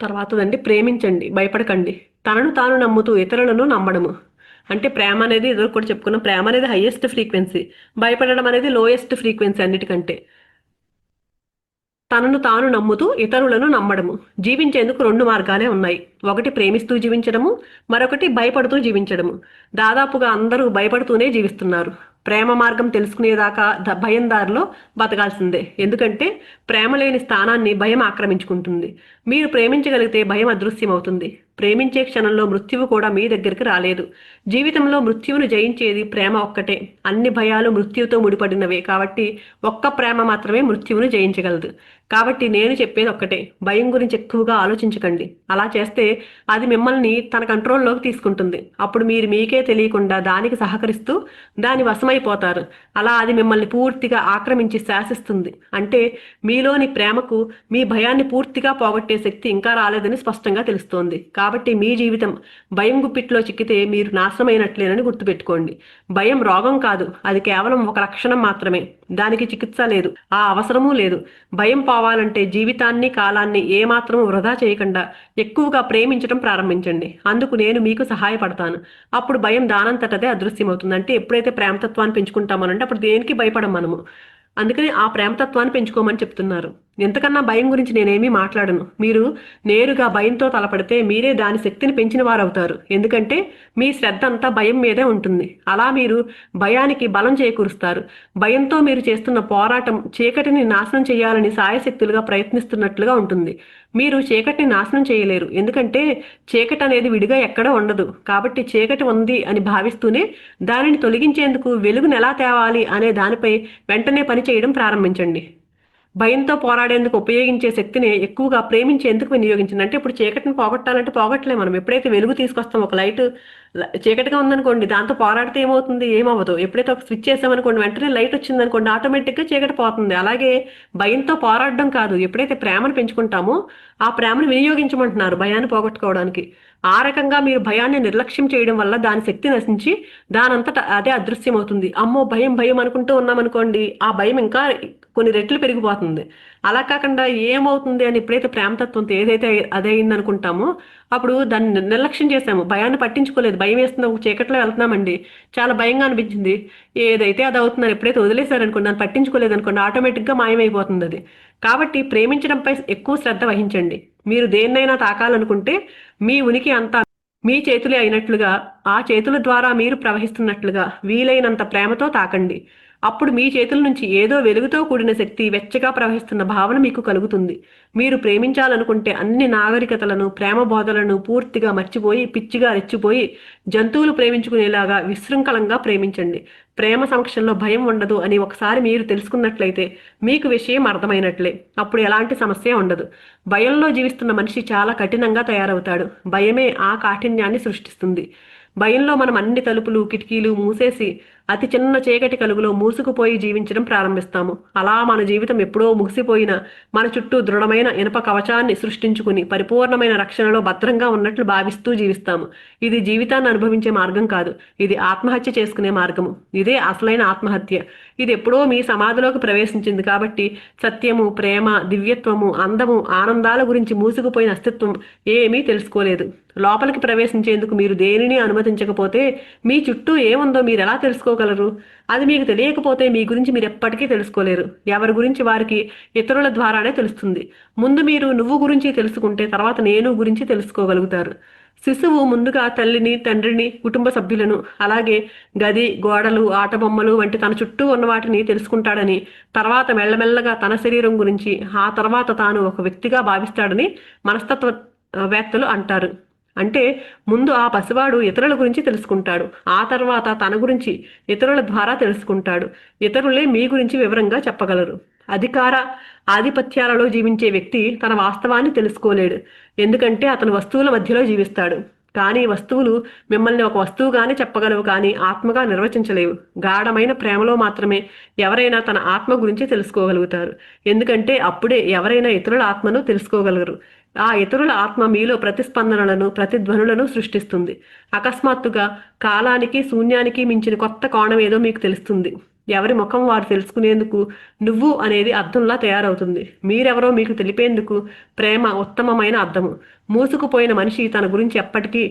తర్వాతదండి, ప్రేమించండి, భయపడకండి. తనను తాను నమ్ముతూ ఇతరులను నమ్మడము. అంటే ప్రేమ అనేది ఎదురు కూడా చెప్పుకున్నాం. ప్రేమ అనేది హైయెస్ట్ ఫ్రీక్వెన్సీ, భయపడడం అనేది లోయెస్ట్ ఫ్రీక్వెన్సీ అన్నిటికంటే. తనను తాను నమ్ముతూ ఇతరులను నమ్మడము. జీవించేందుకు రెండు మార్గాలే ఉన్నాయి. ఒకటి ప్రేమిస్తూ జీవించడము, మరొకటి భయపడుతూ జీవించడము. దాదాపుగా అందరూ భయపడుతూనే జీవిస్తున్నారు. ప్రేమ మార్గం తెలుసుకునేదాకా భయం దారిలో బతకాల్సిందే. ఎందుకంటే ప్రేమ లేని స్థానాన్ని భయం ఆక్రమించుకుంటుంది. మీరు ప్రేమించగలిగితే భయం అదృశ్యం అవుతుంది. ప్రేమించే క్షణంలో మృత్యువు కూడా మీ దగ్గరికి రాలేదు. జీవితంలో మృత్యువును జయించేది ప్రేమ ఒక్కటే. అన్ని భయాలు మృత్యువుతో ముడిపడినవే. కాబట్టి ఒక్క ప్రేమ మాత్రమే మృత్యువును జయించగలదు. కాబట్టి నేను చెప్పేది ఒక్కటే, భయం గురించి ఎక్కువగా ఆలోచించకండి. అలా చేస్తే అది మిమ్మల్ని తన కంట్రోల్లోకి తీసుకుంటుంది. అప్పుడు మీరు మీకే తెలియకుండా దానికి సహకరిస్తూ దాని వశమైపోతారు. అలా అది మిమ్మల్ని పూర్తిగా ఆక్రమించి శాసిస్తుంది. అంటే మీలోని ప్రేమకు మీ భయాన్ని పూర్తిగా పోగొట్టే శక్తి ఇంకా రాలేదని స్పష్టంగా తెలుస్తోంది. కాబట్టి మీ జీవితం భయం గుప్పిట్లో చిక్కితే మీరు నాశనమైనట్లేనని గుర్తుపెట్టుకోండి. భయం రోగం కాదు, అది కేవలం ఒక లక్షణం మాత్రమే. దానికి చికిత్స లేదు, ఆ అవసరమూ లేదు. భయం పోవాలంటే జీవితాన్ని, కాలాన్ని ఏమాత్రము వృధా చేయకుండా ఎక్కువగా ప్రేమించడం ప్రారంభించండి. అందుకు నేను మీకు సహాయపడతాను. అప్పుడు భయం దానంతటదే అదృశ్యమవుతుంది. అంటే ఎప్పుడైతే ప్రేమతత్వాన్ని పెంచుకుంటామనంటే అప్పుడు దేనికి భయపడం మనము. అందుకని ఆ ప్రేమతత్వాన్ని పెంచుకోమని చెప్తున్నారు. ఎంతకన్నా భయం గురించి నేనేమీ మాట్లాడను. మీరు నేరుగా భయంతో తలపడితే మీరే దాని శక్తిని పెంచిన వారవుతారు. ఎందుకంటే మీ శ్రద్ధ అంతా భయం మీదే ఉంటుంది. అలా మీరు భయానికి బలం చేకూరుస్తారు. భయంతో మీరు చేస్తున్న పోరాటం చీకటిని నాశనం చేయాలని సాయశక్తులుగా ప్రయత్నిస్తున్నట్లుగా ఉంటుంది. మీరు చీకటిని నాశనం చేయలేరు. ఎందుకంటే చీకటి అనేది విడిగా ఎక్కడా ఉండదు. కాబట్టి చీకటి ఉంది అని భావిస్తూనే దానిని తొలగించేందుకు వెలుగును ఎలా తేవాలి అనే దానిపై వెంటనే పని చేయడం ప్రారంభించండి. భయంతో పోరాడేందుకు ఉపయోగించే శక్తిని ఎక్కువగా ప్రేమించేందుకు వినియోగించింది. అంటే ఇప్పుడు చీకటిని పోగొట్టాలంటే పోగొట్టలే. మనం ఎప్పుడైతే వెలుగు తీసుకొస్తాం, ఒక లైట్ చీకటిగా ఉందనుకోండి, దాంతో పోరాడితే ఏమవుతుంది? ఏమవ్వదు. ఎప్పుడైతే ఒక స్విచ్ చేసామనుకోండి, వెంటనే లైట్ వచ్చిందనుకోండి, ఆటోమేటిక్గా చీకటి పోతుంది. అలాగే భయంతో పోరాడడం కాదు, ఎప్పుడైతే ప్రేమను పెంచుకుంటామో ఆ ప్రేమను వినియోగించమంటున్నారు భయాన్ని పోగొట్టుకోవడానికి. ఆ రకంగా మీరు భయాన్ని నిర్లక్ష్యం చేయడం వల్ల దాని శక్తి నశించి దానంతట అదే అదృశ్యమవుతుంది. అమ్మో భయం భయం అనుకుంటూ ఉన్నామనుకోండి, ఆ భయం ఇంకా కొన్ని రెట్లు పెరిగిపోతుంది. అలా కాకుండా ఏమవుతుంది అని ఎప్పుడైతే ప్రేమతత్వంతో ఏదైతే అదే అయింది అనుకుంటామో అప్పుడు దాన్ని నిర్లక్ష్యం చేసాము, భయాన్ని పట్టించుకోలేదు. భయం వేస్తున్న ఒక చీకట్లో వెళ్తున్నామండి, చాలా భయంగా అనిపించింది, ఏదైతే అది అవుతుందని ఎప్పుడైతే వదిలేశారనుకోండి, దాన్ని పట్టించుకోలేదు అనుకోండి, ఆటోమేటిక్గా మాయమైపోతుంది అది. కాబట్టి ప్రేమించడంపై ఎక్కువ శ్రద్ధ వహించండి. మీరు దేన్నైనా తాకాలనుకుంటే మీ ఉనికి అంతా మీ చేతులే అయినట్లుగా, ఆ చేతుల ద్వారా మీరు ప్రవహిస్తున్నట్లుగా వీలైనంత ప్రేమతో తాకండి. అప్పుడు మీ చేతుల నుంచి ఏదో వెలుగుతో కూడిన శక్తి వెచ్చగా ప్రవహిస్తున్న భావన మీకు కలుగుతుంది. మీరు ప్రేమించాలనుకుంటే అన్ని నాగరికతలను, ప్రేమ బోధలను పూర్తిగా మర్చిపోయి పిచ్చిగా రెచ్చిపోయి జంతువులు ప్రేమించుకునేలాగా విశృంఖలంగా ప్రేమించండి. ప్రేమ సమక్షంలో భయం ఉండదు అని ఒకసారి మీరు తెలుసుకున్నట్లయితే మీకు విషయం అర్థమైనట్లే. అప్పుడు ఎలాంటి సమస్య ఉండదు. భయంలో జీవిస్తున్న మనిషి చాలా కఠినంగా తయారవుతాడు. భయమే ఆ కాఠిన్యాన్ని సృష్టిస్తుంది. భయంలో మనం అన్ని తలుపులు కిటికీలు మూసేసి అతి చిన్న చీకటి కలుగులో మూసుకుపోయి జీవించడం ప్రారంభిస్తాము. అలా మన జీవితం ఎప్పుడో ముగిసిపోయిన మన చుట్టూ దృఢమైన ఇనప కవచాన్ని సృష్టించుకుని పరిపూర్ణమైన రక్షణలో భద్రంగా ఉన్నట్లు భావిస్తూ జీవిస్తాము. ఇది జీవితాన్ని అనుభవించే మార్గం కాదు, ఇది ఆత్మహత్య చేసుకునే మార్గము. ఇదే అసలైన ఆత్మహత్య. ఇది ఎప్పుడో మీ సమాధిలోకి ప్రవేశించింది. కాబట్టి సత్యము, ప్రేమ, దివ్యత్వము, అందము, ఆనందాల గురించి మూసుకుపోయిన అస్తిత్వం ఏమీ తెలుసుకోలేదు. లోపలికి ప్రవేశించేందుకు మీరు దేనిని అనుమతించకపోతే మీ చుట్టూ ఏముందో మీరు ఎలా తెలుసుకోగలరు? అది మీకు తెలియకపోతే మీ గురించి మీరు ఎప్పటికీ తెలుసుకోలేరు. ఎవరి గురించి వారికి ఇతరుల ద్వారానే తెలుస్తుంది. ముందు మీరు నువ్వు గురించి తెలుసుకుంటే తర్వాత నేను గురించి తెలుసుకోగలుగుతారు. శిశువు ముందుగా తల్లిని, తండ్రిని, కుటుంబ సభ్యులను, అలాగే గది, గోడలు, ఆటబొమ్మలు వంటి తన చుట్టూ ఉన్న వాటిని తెలుసుకుంటాడని, తర్వాత మెల్లమెల్లగా తన శరీరం గురించి, ఆ తర్వాత తాను ఒక వ్యక్తిగా భావిస్తాడని మనస్తత్వవేత్తలు అంటారు. అంటే ముందు ఆ పసివాడు ఇతరుల గురించి తెలుసుకుంటాడు, ఆ తర్వాత తన గురించి ఇతరుల ద్వారా తెలుసుకుంటాడు. ఇతరులే మీ గురించి వివరంగా చెప్పగలరు. అధికార ఆధిపత్యాలలో జీవించే వ్యక్తి తన వాస్తవాన్ని తెలుసుకోలేడు. ఎందుకంటే అతను వస్తువుల మధ్యలో జీవిస్తాడు. కానీ వస్తువులు మిమ్మల్ని ఒక వస్తువుగానే చెప్పగలవు, కానీ ఆత్మగా నిర్వచించలేవు. గాఢమైన ప్రేమలో మాత్రమే ఎవరైనా తన ఆత్మ గురించి తెలుసుకోగలుగుతారు. ఎందుకంటే అప్పుడే ఎవరైనా ఇతరుల ఆత్మను తెలుసుకోగలరు. ఆ ఇతరుల ఆత్మ మీలో ప్రతిస్పందనలను, ప్రతిధ్వనులను సృష్టిస్తుంది. అకస్మాత్తుగా కాలానికి, శూన్యానికి మించిన కొత్త కోణం ఏదో మీకు తెలుస్తుంది. ఎవరి ముఖం వారు తెలుసుకునేందుకు నువ్వు అనేది అర్థంలా తయారవుతుంది. మీరెవరో మీకు తెలిపేందుకు ప్రేమ ఉత్తమమైన అర్థము. మూసుకుపోయిన మనిషి తన గురించి ఎప్పటికీ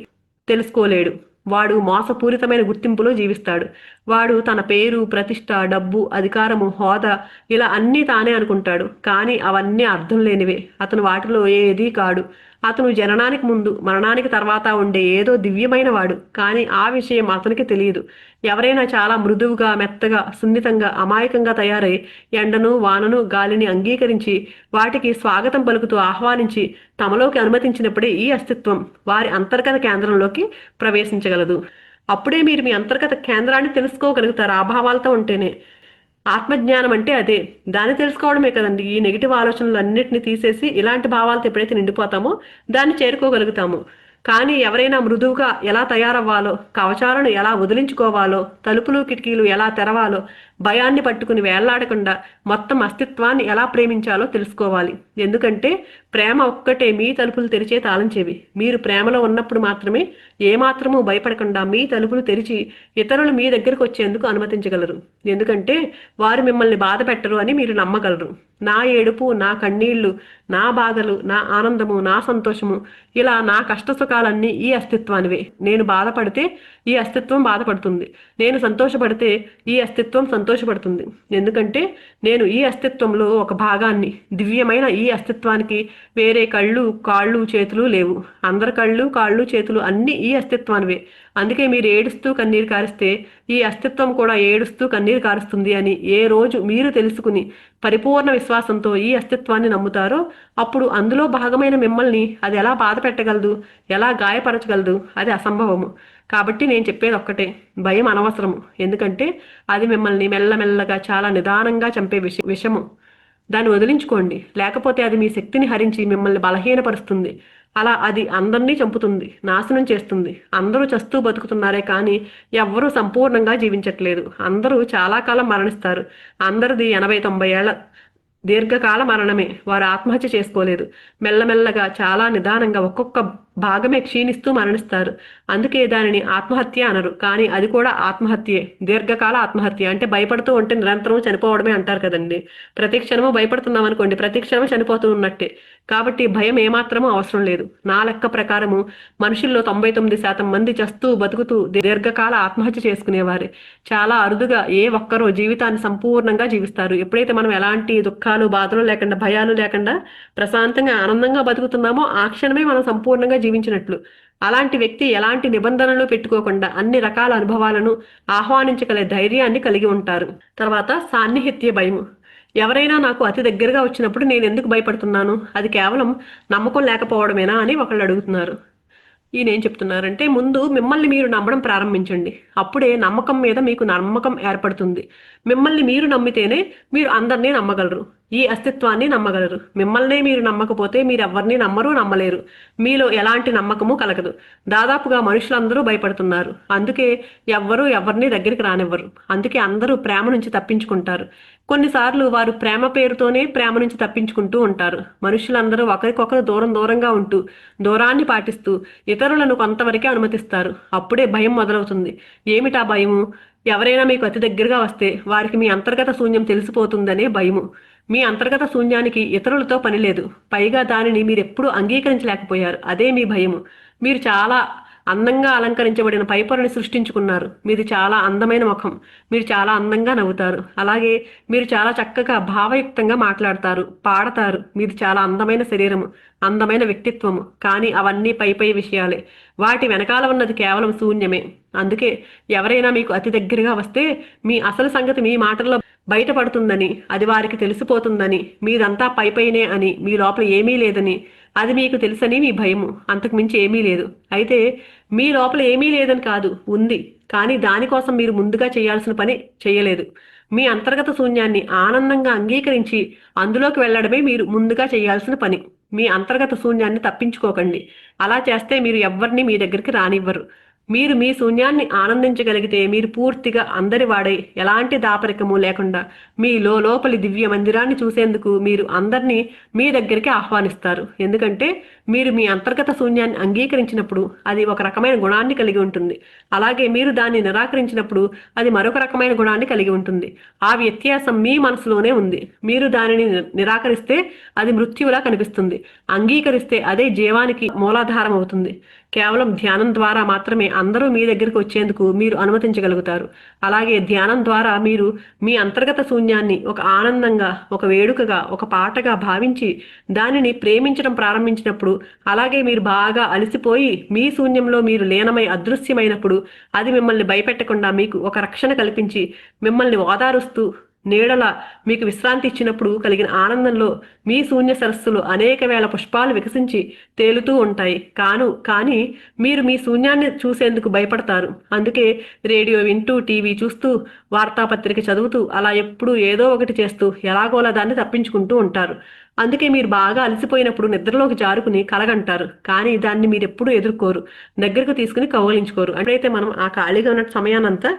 తెలుసుకోలేడు. వాడు మోసపూరితమైన గుర్తింపులో జీవిస్తాడు. వాడు తన పేరు, ప్రతిష్ట, డబ్బు, అధికారము, హోదా ఇలా అన్నీ తానే అనుకుంటాడు. కానీ అవన్నీ అర్థం లేనివే. అతను వాటిలో ఏదీ కాడు. అతను జననానికి ముందు, మరణానికి తర్వాత ఉండే ఏదో దివ్యమైన వాడు. కానీ ఆ విషయం అతనికి తెలియదు. ఎవరైనా చాలా మృదువుగా, మెత్తగా, సున్నితంగా, అమాయకంగా తయారై ఎండను, వానను, గాలిని అంగీకరించి వాటికి స్వాగతం పలుకుతూ ఆహ్వానించి తమలోకి అనుమతించినప్పుడే ఈ అస్తిత్వం వారి అంతర్గత కేంద్రంలోకి ప్రవేశించగలదు. అప్పుడే మీరు మీ అంతర్గత కేంద్రాన్ని తెలుసుకోగలుగుతారు. ఆ భావాలతో ఉంటేనే ఆత్మజ్ఞానం అంటే అదే. దాన్ని తెలుసుకోవడమే కదండి. ఈ నెగిటివ్ ఆలోచనలు అన్నిటిని తీసేసి ఇలాంటి భావాలతో ఎప్పుడైతే నిండిపోతామో దాన్ని చేరుకోగలుగుతాము. కానీ ఎవరైనా మృదువుగా ఎలా తయారవ్వాలో, కవచాలను ఎలా వదిలించుకోవాలో, తలుపులు కిటికీలు ఎలా తెరవాలో, భయాన్ని పట్టుకుని వేళ్లాడకుండా మొత్తం అస్తిత్వాన్ని ఎలా ప్రేమించాలో తెలుసుకోవాలి. ఎందుకంటే ప్రేమ ఒక్కటే మీ తలుపులు తెరిచే తాళం చెవి. మీరు ప్రేమలో ఉన్నప్పుడు మాత్రమే ఏమాత్రమూ భయపడకుండా మీ తలుపులు తెరిచి ఇతరులు మీ దగ్గరకు వచ్చేందుకు అనుమతించగలరు. ఎందుకంటే వారు మిమ్మల్ని బాధ పెట్టరు అని మీరు నమ్మగలరు. నా ఏడుపు, నా కన్నీళ్లు, నా బాధలు, నా ఆనందము, నా సంతోషము, ఇలా నా కష్ట సుఖాలన్నీ ఈ అస్తిత్వానివే. నేను బాధపడితే ఈ అస్తిత్వం బాధపడుతుంది, నేను సంతోషపడితే ఈ అస్తిత్వం సంతోషపడుతుంది. ఎందుకంటే నేను ఈ అస్తిత్వంలో ఒక భాగాన్ని. దివ్యమైన ఈ అస్తిత్వానికి వేరే కళ్ళు, కాళ్ళు, చేతులు లేవు. అందరి కళ్ళు, కాళ్ళు, చేతులు అన్నీ ఈ అస్తిత్వానివే. అందుకే మీరు ఏడుస్తూ కన్నీరు కారిస్తే ఈ అస్తిత్వం కూడా ఏడుస్తూ కన్నీరు కారుస్తుంది అని ఏ రోజు మీరు తెలుసుకుని పరిపూర్ణ విశ్వాసంతో ఈ అస్తిత్వాన్ని నమ్ముతారో అప్పుడు అందులో భాగమైన మిమ్మల్ని అది ఎలా బాధ పెట్టగలదు, ఎలా గాయపరచగలదు? అది అసంభవము. కాబట్టి నేను చెప్పేది ఒక్కటే, భయం అనవసరము. ఎందుకంటే అది మిమ్మల్ని మెల్లమెల్లగా చాలా నిదానంగా చంపే విషము. దాన్ని వదిలించుకోండి, లేకపోతే అది మీ శక్తిని హరించి మిమ్మల్ని బలహీనపరుస్తుంది. అలా అది అందరినీ చంపుతుంది, నాశనం చేస్తుంది. అందరూ చస్తూ బతుకుతున్నారే కానీ ఎవ్వరూ సంపూర్ణంగా జీవించట్లేదు. అందరూ చాలా కాలం మరణిస్తారు. అందరిది 80-90 ఏళ్ల దీర్ఘకాల మరణమే. వారు ఆత్మహత్య చేసుకోలేదు. మెల్లమెల్లగా చాలా నిదానంగా ఒక్కొక్క భాగమే క్షీణిస్తూ మరణిస్తారు. అందుకే దానిని ఆత్మహత్య అనరు, కానీ అది కూడా ఆత్మహత్యే. దీర్ఘకాల ఆత్మహత్య అంటే భయపడుతూ ఉంటే నిరంతరం చనిపోవడమే అంటారు కదండి. ప్రతి క్షణము భయపడుతున్నాం అనుకోండి, ప్రతి క్షణము చనిపోతూ ఉన్నట్టే. కాబట్టి భయం ఏమాత్రమూ అవసరం లేదు. నా లెక్క ప్రకారము మనుషుల్లో 99% మంది చస్తూ బతుకుతూ దీర్ఘకాల ఆత్మహత్య చేసుకునేవారే. చాలా అరుదుగా ఏ ఒక్కరో జీవితాన్ని సంపూర్ణంగా జీవిస్తారు. ఎప్పుడైతే మనం ఎలాంటి దుఃఖాలు, బాధలు లేకుండా, భయాలు లేకుండా ప్రశాంతంగా ఆనందంగా బతుకుతున్నామో ఆ క్షణమే మనం సంపూర్ణంగా జీవించినట్లు. అలాంటి వ్యక్తి ఎలాంటి నిబంధనలు పెట్టుకోకుండా అన్ని రకాల అనుభవాలను ఆహ్వానించగల ధైర్యాన్ని కలిగి ఉంటారు. తర్వాత సాన్నిహిత్య భయము. ఎవరైనా నాకు అతి దగ్గరగా వచ్చినప్పుడు నేను ఎందుకు భయపడుతున్నాను? అది కేవలం నమ్మకం లేకపోవడమేనా అని ఒకళ్ళు అడుగుతున్నారు. ఈయన ఏం చెప్తున్నారంటే, ముందు మిమ్మల్ని మీరు నమ్మడం ప్రారంభించండి. అప్పుడే నమ్మకం మీద మీకు నమ్మకం ఏర్పడుతుంది. మిమ్మల్ని మీరు నమ్మితేనే మీరు అందరినీ నమ్మగలరు, ఈ అస్తిత్వాన్ని నమ్మగలరు. మిమ్మల్నే మీరు నమ్మకపోతే మీరు ఎవరిని నమ్మరు, నమ్మలేరు. మీలో ఎలాంటి నమ్మకము కలగదు. దాదాపుగా మనుషులందరూ భయపడుతున్నారు. అందుకే ఎవ్వరూ ఎవరిని దగ్గరికి రానివ్వరు. అందుకే అందరూ ప్రేమ నుంచి తప్పించుకుంటారు. కొన్నిసార్లు వారు ప్రేమ పేరుతోనే ప్రేమ నుంచి తప్పించుకుంటూ ఉంటారు. మనుషులందరూ ఒకరికొకరు దూరంగా ఉంటూ, దూరాన్ని పాటిస్తూ ఇతరులను కొంతవరకే అనుమతిస్తారు. అప్పుడే భయం మొదలవుతుంది. ఏమిటా భయము? ఎవరైనా మీకు అతి దగ్గరగా వస్తే వారికి మీ అంతర్గత శూన్యం తెలిసిపోతుందనే భయము. మీ అంతర్గత శూన్యానికి ఇతరులతో పని లేదు. పైగా దానిని మీరెప్పుడూ అంగీకరించలేకపోయారు. అదే మీ భయము. మీరు చాలా అందంగా అలంకరించబడిన పైపొరని సృష్టించుకున్నారు. మీది చాలా అందమైన ముఖం, మీరు చాలా అందంగా నవ్వుతారు. అలాగే మీరు చాలా చక్కగా భావయుక్తంగా మాట్లాడతారు, పాడతారు. మీది చాలా అందమైన శరీరము, అందమైన వ్యక్తిత్వము. కానీ అవన్నీ పై విషయాలే. వాటి వెనకాల ఉన్నది కేవలం శూన్యమే. అందుకే ఎవరైనా మీకు అతి దగ్గరగా వస్తే మీ అసలు సంగతి మీ మాటల్లో బయటపడుతుందని, అది వారికి తెలిసిపోతుందని, మీదంతా పైనే అని, మీ లోపల ఏమీ లేదని అది మీకు తెలుసని మీ భయము. అంతకు మించి ఏమీ లేదు. అయితే మీ లోపల ఏమీ లేదని కాదు, ఉంది. కానీ దానికోసం మీరు ముందుగా చేయాల్సిన పని చేయలేదు. మీ అంతర్గత శూన్యాన్ని ఆనందంగా అంగీకరించి అందులోకి వెళ్ళడమే మీరు ముందుగా చేయాల్సిన పని. మీ అంతర్గత శూన్యాన్ని తప్పించుకోకండి. అలా చేస్తే మీరు ఎవ్వరిని మీ దగ్గరికి రానివ్వరు. మీరు మీ శూన్యాన్ని ఆనందించగలిగితే మీరు పూర్తిగా అందరి వాడై ఎలాంటి దాపరికము లేకుండా మీ లోపలి దివ్య మందిరాన్ని చూసేందుకు మీరు అందరినీ మీ దగ్గరికి ఆహ్వానిస్తారు. ఎందుకంటే మీరు మీ అంతర్గత శూన్యాన్ని అంగీకరించినప్పుడు అది ఒక రకమైన గుణాన్ని కలిగి ఉంటుంది. అలాగే మీరు దాన్ని నిరాకరించినప్పుడు అది మరొక రకమైన గుణాన్ని కలిగి ఉంటుంది. ఆ వ్యత్యాసం మీ మనసులోనే ఉంది. మీరు దానిని నిరాకరిస్తే అది మృత్యువులా కనిపిస్తుంది. అంగీకరిస్తే అదే జీవానికి మూలాధారం అవుతుంది. కేవలం ధ్యానం ద్వారా మాత్రమే అందరూ మీ దగ్గరికి వచ్చేందుకు మీరు అనుమతించగలుగుతారు. అలాగే ధ్యానం ద్వారా మీరు మీ అంతర్గత శూన్యాన్ని ఒక ఆనందంగా, ఒక వేడుకగా, ఒక పాటగా భావించి దానిని ప్రేమించడం ప్రారంభించినప్పుడు, అలాగే మీరు బాగా అలసిపోయి మీ శూన్యంలో మీరు లీనమై అదృశ్యమైనప్పుడు అది మిమ్మల్ని భయపెట్టకుండా మీకు ఒక రక్షణ కల్పించి మిమ్మల్ని ఓదారుస్తూ నీడల మీకు విశ్రాంతి ఇచ్చినప్పుడు కలిగిన ఆనందంలో మీ శూన్య సరస్సులో అనేక వేల పుష్పాలు వికసించి తేలుతూ ఉంటాయి. కానీ మీరు మీ శూన్యాన్ని చూసేందుకు భయపడతారు. అందుకే రేడియో వింటూ, టీవీ చూస్తూ, వార్తాపత్రిక చదువుతూ, అలా ఎప్పుడూ ఏదో ఒకటి చేస్తూ ఎలాగోలా దాన్ని తప్పించుకుంటూ ఉంటారు. అందుకే మీరు బాగా అలసిపోయినప్పుడు నిద్రలోకి జారుకుని కలగంటారు, కానీ దాన్ని మీరు ఎప్పుడూ ఎదుర్కోరు, దగ్గరకు తీసుకుని కౌగిలించుకోరు. అంటే మనం ఆ ఖాళీగా ఉన్న సమయానంతా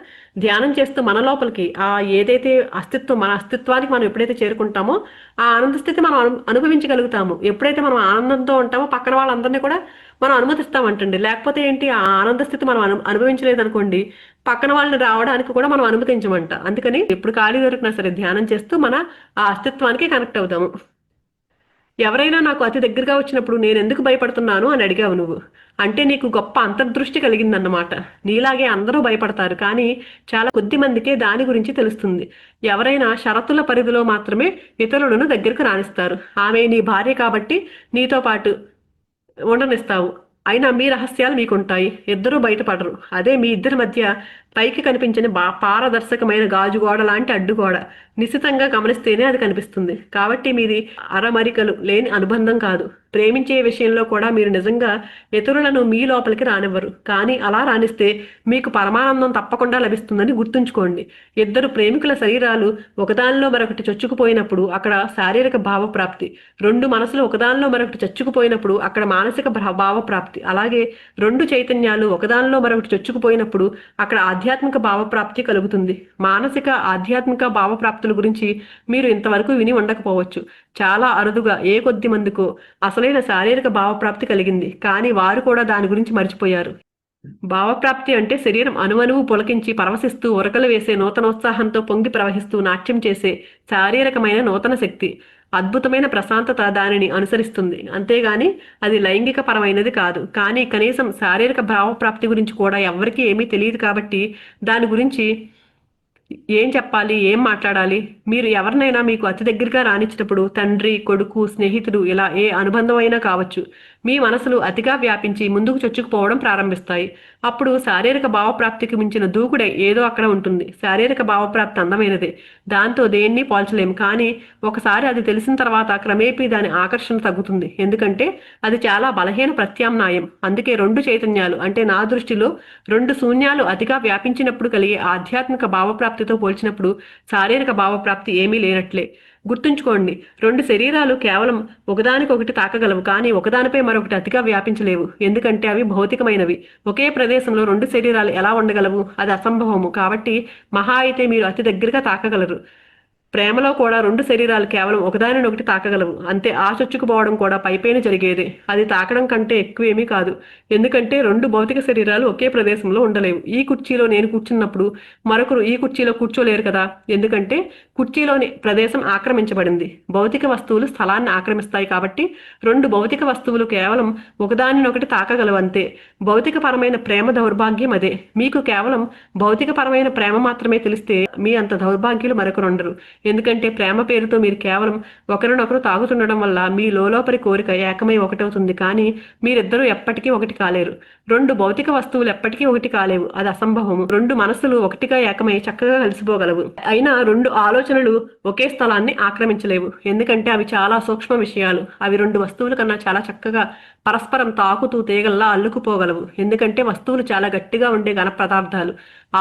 ధ్యానం చేస్తూ మన లోపలికి ఆ ఏదైతే అస్తిత్వం, మన అస్తిత్వానికి మనం ఎప్పుడైతే చేరుకుంటామో ఆ ఆనంద స్థితి మనం అనుభవించగలుగుతాము. ఎప్పుడైతే మనం ఆనందంతో ఉంటామో పక్కన వాళ్ళందరినీ కూడా మనం అనుమతిస్తామంటండి. లేకపోతే ఏంటి, ఆ ఆనంద స్థితి మనం అనుభవించలేదనుకోండి, పక్కన వాళ్ళని రావడానికి కూడా మనం అనుమతించమంట. అందుకని ఎప్పుడు ఖాళీ దొరికినా సరే ధ్యానం చేస్తూ మన ఆ అస్తిత్వానికి కనెక్ట్ అవుతాము. ఎవరైనా నాకు అతి దగ్గరగా వచ్చినప్పుడు నేను ఎందుకు భయపడుతున్నాను అని అడిగావు నువ్వు. అంటే నీకు గొప్ప అంతర్దృష్టి కలిగిందన్నమాట. నీలాగే అందరూ భయపడతారు, కానీ చాలా కొద్ది మందికే దాని గురించి తెలుస్తుంది. ఎవరైనా షరతుల పరిధిలో మాత్రమే ఇతరులను దగ్గరకు రానిస్తారు. ఆమె నీ భార్య కాబట్టి నీతో పాటు ఉండనిస్తావు. అయినా మీ రహస్యాలు మీకుంటాయి. ఇద్దరూ బయటపడరు. అదే మీ ఇద్దరి మధ్య పైకి కనిపించని పారదర్శకమైన గాజు గోడ లాంటి అడ్డుగోడ. నిశితంగా గమనిస్తేనే అది కనిపిస్తుంది. కాబట్టి మీది అరమరికలు లేని అనుబంధం కాదు. ప్రేమించే విషయంలో కూడా మీరు నిజంగా ఇతరులను మీ లోపలికి రానివ్వరు. కానీ అలా రానిస్తే మీకు పరమానందం తప్పకుండా లభిస్తుందని గుర్తుంచుకోండి. ఇద్దరు ప్రేమికుల శరీరాలు ఒకదానిలో మరొకటి చొచ్చుకుపోయినప్పుడు అక్కడ శారీరక భావప్రాప్తి. రెండు మనసులు ఒకదానిలో మరొకటి చొచ్చుకుపోయినప్పుడు అక్కడ మానసిక భావప్రాప్తి. అలాగే రెండు చైతన్యాలు ఒకదానిలో మరొకటి చొచ్చుకుపోయినప్పుడు అక్కడ ఆధ్యాత్మిక భావప్రాప్తి కలుగుతుంది. మానసిక ఆధ్యాత్మిక భావప్రాప్తుల గురించి మీరు ఇంతవరకు విని ఉండకపోవచ్చు. చాలా అరుదుగా ఏ కొద్ది మందికో అసలైన శారీరక భావప్రాప్తి కలిగింది, కానీ వారు కూడా దాని గురించి మర్చిపోయారు. భావప్రాప్తి అంటే శరీరం అణువణువు పులకించి పరవశిస్తూ ఉరకలు వేసే నూతనోత్సాహంతో పొంగి ప్రవహిస్తూ నాట్యం చేసే శారీరకమైన నూతన శక్తి. అద్భుతమైన ప్రశాంతత దానిని అనుసరిస్తుంది. అంతేగాని అది లైంగిక పరమైనది కాదు. కానీ కనీసం శారీరక భావప్రాప్తి గురించి కూడా ఎవ్వరికీ ఏమీ తెలియదు. కాబట్టి దాని గురించి ఏం చెప్పాలి, ఏం మాట్లాడాలి? మీరు ఎవరినైనా మీకు అతి దగ్గరగా రానిచ్చినప్పుడు తండ్రి, కొడుకు, స్నేహితుడు, ఇలా ఏ అనుబంధం అయినా కావచ్చు, మీ మనసులు అతిగా వ్యాపించి ముందుకు చొచ్చుకుపోవడం ప్రారంభిస్తాయి. అప్పుడు శారీరక భావప్రాప్తికి మించిన దూకుడే ఏదో అక్కడ ఉంటుంది. శారీరక భావప్రాప్తి అందమైనదే, దాంతో దేన్ని పోల్చలేము. కానీ ఒకసారి అది తెలిసిన తర్వాత క్రమేపీ దాని ఆకర్షణ తగ్గుతుంది. ఎందుకంటే అది చాలా బలహీన ప్రత్యామ్నాయం. అందుకే రెండు చైతన్యాలు అంటే నా దృష్టిలో రెండు శూన్యాలు అతిగా వ్యాపించినప్పుడు కలిగే ఆధ్యాత్మిక భావప్రాప్తితో పోల్చినప్పుడు శారీరక భావప్రాప్తి ఏమీ లేనట్లే. గుర్తుంచుకోండి, రెండు శరీరాలు కేవలం ఒకదానికొకటి తాకగలవు, కానీ ఒకదానిపై మరొకటి అతిగా వ్యాపించలేవు. ఎందుకంటే అవి భౌతికమైనవి. ఒకే ప్రదేశంలో రెండు శరీరాలు ఎలా ఉండగలవు? అది అసంభవము. కాబట్టి మహా అయితే మీరు అతి దగ్గరగా తాకగలరు. ప్రేమలో కూడా రెండు శరీరాలు కేవలం ఒకదానినొకటి తాకగలవు అంతే. ఆ చొచ్చుకుపోవడం కూడా పైపైన జరిగేదే. అది తాకడం కంటే ఎక్కువేమీ కాదు. ఎందుకంటే రెండు భౌతిక శరీరాలు ఒకే ప్రదేశంలో ఉండలేవు. ఈ కుర్చీలో నేను కూర్చున్నప్పుడు మరొకరు ఈ కుర్చీలో కూర్చోలేరు కదా. ఎందుకంటే కుర్చీలోని ప్రదేశం ఆక్రమించబడింది. భౌతిక వస్తువులు స్థలాన్ని ఆక్రమిస్తాయి. కాబట్టి రెండు భౌతిక వస్తువులు కేవలం ఒకదానినొకటి తాకగలవు అంతే. భౌతికపరమైన ప్రేమ దౌర్భాగ్యం అదే. మీకు కేవలం భౌతికపరమైన ప్రేమ మాత్రమే తెలిస్తే మీ అంత దౌర్భాగ్యులు మరొకరుండరు. ఎందుకంటే ప్రేమ పేరుతో మీరు కేవలం ఒకరినొకరు తాగుతుండడం వల్ల మీ లోపలి కోరిక ఏకమై ఒకటవుతుంది, కానీ మీరిద్దరూ ఎప్పటికీ ఒకటి కాలేరు. రెండు భౌతిక వస్తువులు ఎప్పటికీ ఒకటి కాలేవు, అది అసంభవము. రెండు మనసులు ఒకటిగా ఏకమై చక్కగా కలిసిపోగలవు. అయినా రెండు ఆలోచనలు ఒకే స్థలాన్ని ఆక్రమించలేవు. ఎందుకంటే అవి చాలా సూక్ష్మ విషయాలు. అవి రెండు వస్తువుల కన్నా చాలా చక్కగా పరస్పరం తాకుతూ తీగల్లా అల్లుకుపోగలవు. ఎందుకంటే వస్తువులు చాలా గట్టిగా ఉండే ఘన పదార్థాలు,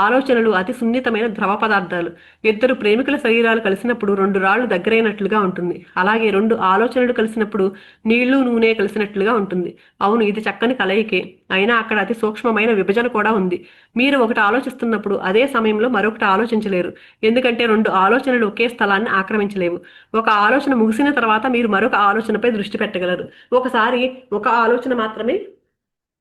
ఆలోచనలు అతి సున్నితమైన ద్రవ పదార్థాలు. ఇద్దరు ప్రేమికుల శరీరాలు కలిసినప్పుడు రెండు రాళ్లు దగ్గరైనట్లుగా ఉంటుంది. అలాగే రెండు ఆలోచనలు కలిసినప్పుడు నీళ్లు నూనె కలిసినట్లుగా ఉంటుంది. అవును, ఇది చక్కని కలయికే. అయినా అక్కడ అతి సూక్ష్మమైన విభజన కూడా ఉంది. మీరు ఒకటి ఆలోచిస్తున్నప్పుడు అదే సమయంలో మరొకటి ఆలోచించలేరు. ఎందుకంటే రెండు ఆలోచనలు ఒకే స్థలాన్ని ఆక్రమించలేవు. ఒక ఆలోచన ముగిసిన తర్వాత మీరు మరొక ఆలోచనపై దృష్టి పెట్టగలరు. ఒకసారి ఒక ఆలోచన మాత్రమే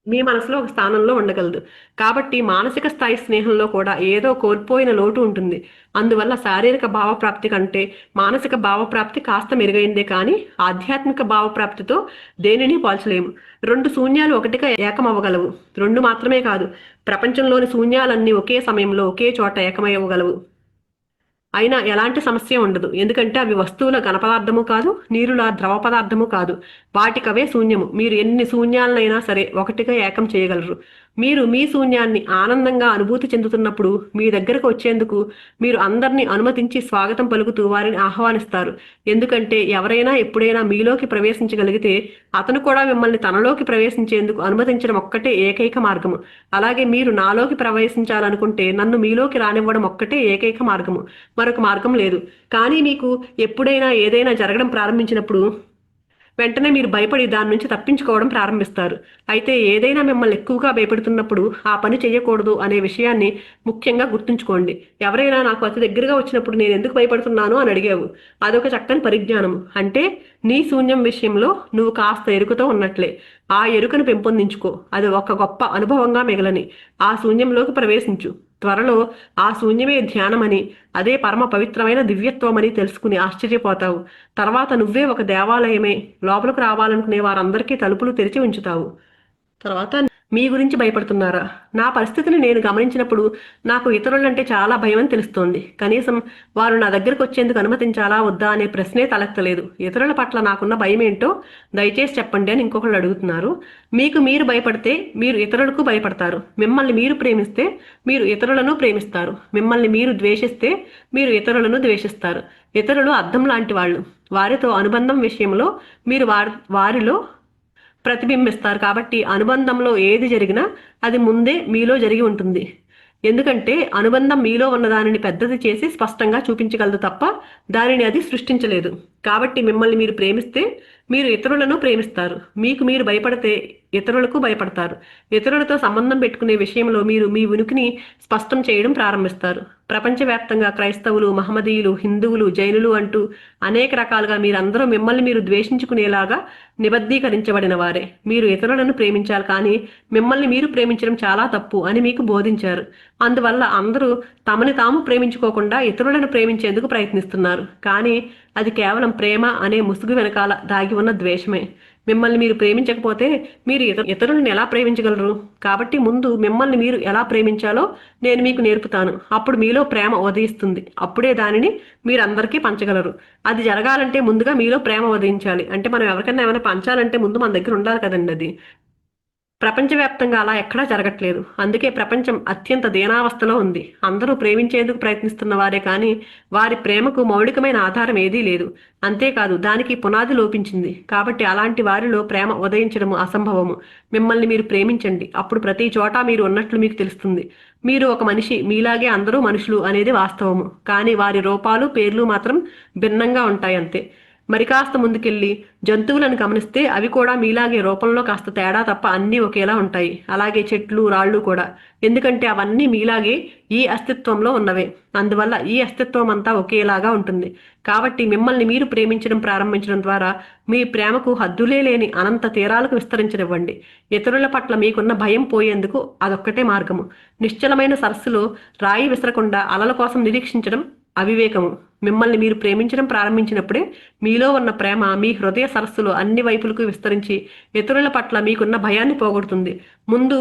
మీ మనసులో ఒక స్థానంలో ఉండగలదు. కాబట్టి మానసిక స్థాయి స్నేహంలో కూడా ఏదో కోల్పోయిన లోటు ఉంటుంది. అందువల్ల శారీరక భావప్రాప్తి కంటే మానసిక భావప్రాప్తి కాస్త మెరుగైందే, కానీ ఆధ్యాత్మిక భావప్రాప్తితో దేనిని పోల్చలేము. రెండు శూన్యాలు ఒకటిగా ఏకమవ్వగలవు. రెండు మాత్రమే కాదు, ప్రపంచంలోని శూన్యాలన్నీ ఒకే సమయంలో ఒకే చోట ఏకమవ్వగలవు. అయినా ఎలాంటి సమస్య ఉండదు. ఎందుకంటే అవి వస్తువుల ఘనపదార్థము కాదు, నీరుల ద్రవ పదార్థము కాదు. వాటికవే శూన్యము. మీరు ఎన్ని శూన్యాలనైనా సరే ఒకటిగా ఏకం చేయగలరు. మీరు మీ శూన్యాన్ని ఆనందంగా అనుభూతి చెందుతున్నప్పుడు మీ దగ్గరకు వచ్చేందుకు మీరు అందరినీ అనుమతించి స్వాగతం పలుకుతూ వారిని ఆహ్వానిస్తారు. ఎందుకంటే ఎవరైనా ఎప్పుడైనా మీలోకి ప్రవేశించగలిగితే అతను కూడా మిమ్మల్ని తనలోకి ప్రవేశించేందుకు అనుమతించడం ఒక్కటే ఏకైక మార్గము. అలాగే మీరు నాలోకి ప్రవేశించాలనుకుంటే నన్ను మీలోకి రానివ్వడం ఒక్కటే ఏకైక మార్గము, మరొక మార్గం లేదు. కానీ మీకు ఎప్పుడైనా ఏదైనా జరగడం ప్రారంభించినప్పుడు వెంటనే మీరు భయపడి దాని నుంచి తప్పించుకోవడం ప్రారంభిస్తారు. అయితే ఏదైనా మిమ్మల్ని ఎక్కువగా భయపెడుతున్నప్పుడు ఆ పని చేయకూడదు అనే విషయాన్ని ముఖ్యంగా గుర్తుంచుకోండి. ఎవరైనా నాకు అతి దగ్గరగా వచ్చినప్పుడు నేను ఎందుకు భయపడుతున్నాను అని అడిగావు. అదొక చక్కని పరిజ్ఞానం. అంటే నీ శూన్యం విషయంలో నువ్వు కాస్త ఎరుకతో ఉన్నట్లే. ఆ ఎరుకను పెంపొందించుకో. అది ఒక గొప్ప అనుభవంగా మిగలని. ఆ శూన్యంలోకి ప్రవేశించు. త్వరలో ఆ శూన్యమే ధ్యానమని, అదే పరమ పవిత్రమైన దివ్యత్వమని తెలుసుకుని ఆశ్చర్యపోతావు. తర్వాత నువ్వే ఒక దేవాలయమే. లోపలికి రావాలనుకునే వారందరికీ తలుపులు తెరిచి ఉంచుతావు. తర్వాత మీ గురించి భయపడుతున్నారా? నా పరిస్థితిని నేను గమనించినప్పుడు నాకు ఇతరులంటే చాలా భయం అని తెలుస్తోంది. కనీసం వారు నా దగ్గరకు వచ్చేందుకు అనుమతించాలా వద్దా అనే ప్రశ్నే తలెత్తలేదు. ఇతరుల పట్ల నాకున్న భయం ఏంటో దయచేసి చెప్పండి అని ఇంకొకళ్ళు అడుగుతున్నారు. మీకు మీరు భయపడితే మీరు ఇతరులకు భయపడతారు. మిమ్మల్ని మీరు ప్రేమిస్తే మీరు ఇతరులను ప్రేమిస్తారు. మిమ్మల్ని మీరు ద్వేషిస్తే మీరు ఇతరులను ద్వేషిస్తారు. ఇతరులు అద్దం లాంటి వాళ్ళు. వారితో అనుబంధం విషయంలో మీరు వారిలో ప్రతిబింబిస్తారు. కాబట్టి అనుబంధంలో ఏది జరిగినా అది ముందే మీలో జరిగి ఉంటుంది. ఎందుకంటే అనుబంధం మీలో ఉన్న దానిని పెద్దది చేసి స్పష్టంగా చూపించగలదు తప్ప దానిని అది సృష్టించలేదు. కాబట్టి మిమ్మల్ని మీరు ప్రేమిస్తే మీరు ఇతరులను ప్రేమిస్తారు. మీకు మీరు భయపడితే ఇతరులకు భయపడతారు. ఇతరులతో సంబంధం పెట్టుకునే విషయంలో మీరు మీ ఉనికిని స్పష్టం చేయడం ప్రారంభిస్తారు. ప్రపంచవ్యాప్తంగా క్రైస్తవులు, మహమ్మదీయులు, హిందువులు, జైనులు అంటూ అనేక రకాలుగా మీరందరూ మిమ్మల్ని మీరు ద్వేషించుకునేలాగా నిబద్ధీకరించబడిన వారే. మీరు ఇతరులను ప్రేమించాలి, కానీ మిమ్మల్ని మీరు ప్రేమించడం చాలా తప్పు అని మీకు బోధించారు. అందువల్ల అందరూ తమని తాము ప్రేమించుకోకుండా ఇతరులను ప్రేమించేందుకు ప్రయత్నిస్తున్నారు. కానీ అది కేవలం ప్రేమ అనే ముసుగు వెనకాల దాగి ఉన్న ద్వేషమే. మిమ్మల్ని మీరు ప్రేమించకపోతే మీరు ఇతరులను ఎలా ప్రేమించగలరు? కాబట్టి ముందు మిమ్మల్ని మీరు ఎలా ప్రేమించాలో నేను మీకు నేర్పుతాను. అప్పుడు మీలో ప్రేమ ఉదయిస్తుంది. అప్పుడే దానిని మీరు అందరికీ పంచగలరు. అది జరగాలంటే ముందుగా మీలో ప్రేమ ఉదయించాలి. అంటే మనం ఎవరికైనా ఏమైనా పంచాలంటే ముందు మన దగ్గర ఉండాలి కదండి. అది ప్రపంచవ్యాప్తంగా అలా ఎక్కడా జరగట్లేదు. అందుకే ప్రపంచం అత్యంత దీనావస్థలో ఉంది. అందరూ ప్రేమించేందుకు ప్రయత్నిస్తున్న వారే, కానీ వారి ప్రేమకు మౌలికమైన ఆధారం ఏదీ లేదు. అంతేకాదు దానికి పునాది లోపించింది. కాబట్టి అలాంటి వారిలో ప్రేమ ఉదయించడము అసంభవము. మిమ్మల్ని మీరు ప్రేమించండి. అప్పుడు ప్రతి చోట మీరు ఉన్నట్లు మీకు తెలుస్తుంది. మీరు ఒక మనిషి, మీలాగే అందరూ మనుషులు అనేది వాస్తవము. కానీ వారి రూపాలు, పేర్లు మాత్రం భిన్నంగా ఉంటాయి అంతే. మరి కాస్త ముందుకెళ్ళి జంతువులను గమనిస్తే అవి కూడా మీలాగే రూపంలో కాస్త తేడా తప్ప అన్నీ ఒకేలా ఉంటాయి. అలాగే చెట్లు, రాళ్ళు కూడా. ఎందుకంటే అవన్నీ మీలాగే ఈ అస్తిత్వంలో ఉన్నవే. అందువల్ల ఈ అస్తిత్వం అంతా ఒకేలాగా ఉంటుంది. కాబట్టి మిమ్మల్ని మీరు ప్రేమించడం ప్రారంభించడం ద్వారా మీ ప్రేమకు హద్దులే లేని అనంత తీరాలకు విస్తరించనివ్వండి. ఇతరుల పట్ల మీకున్న భయం పోయేందుకు అదొక్కటే మార్గము. నిశ్చలమైన సరస్సులో రాయి విసరకుండా అలల కోసం నిరీక్షించడం అవివేకము. మిమ్మల్ని మీరు ప్రేమించడం ప్రారంభించినప్పుడే మీలో ఉన్న ప్రేమ మీ హృదయ సరస్సులో అన్ని వైపులకు విస్తరించి ఇతరుల పట్ల మీకున్న భయాన్ని పోగొడుతుంది. ముందు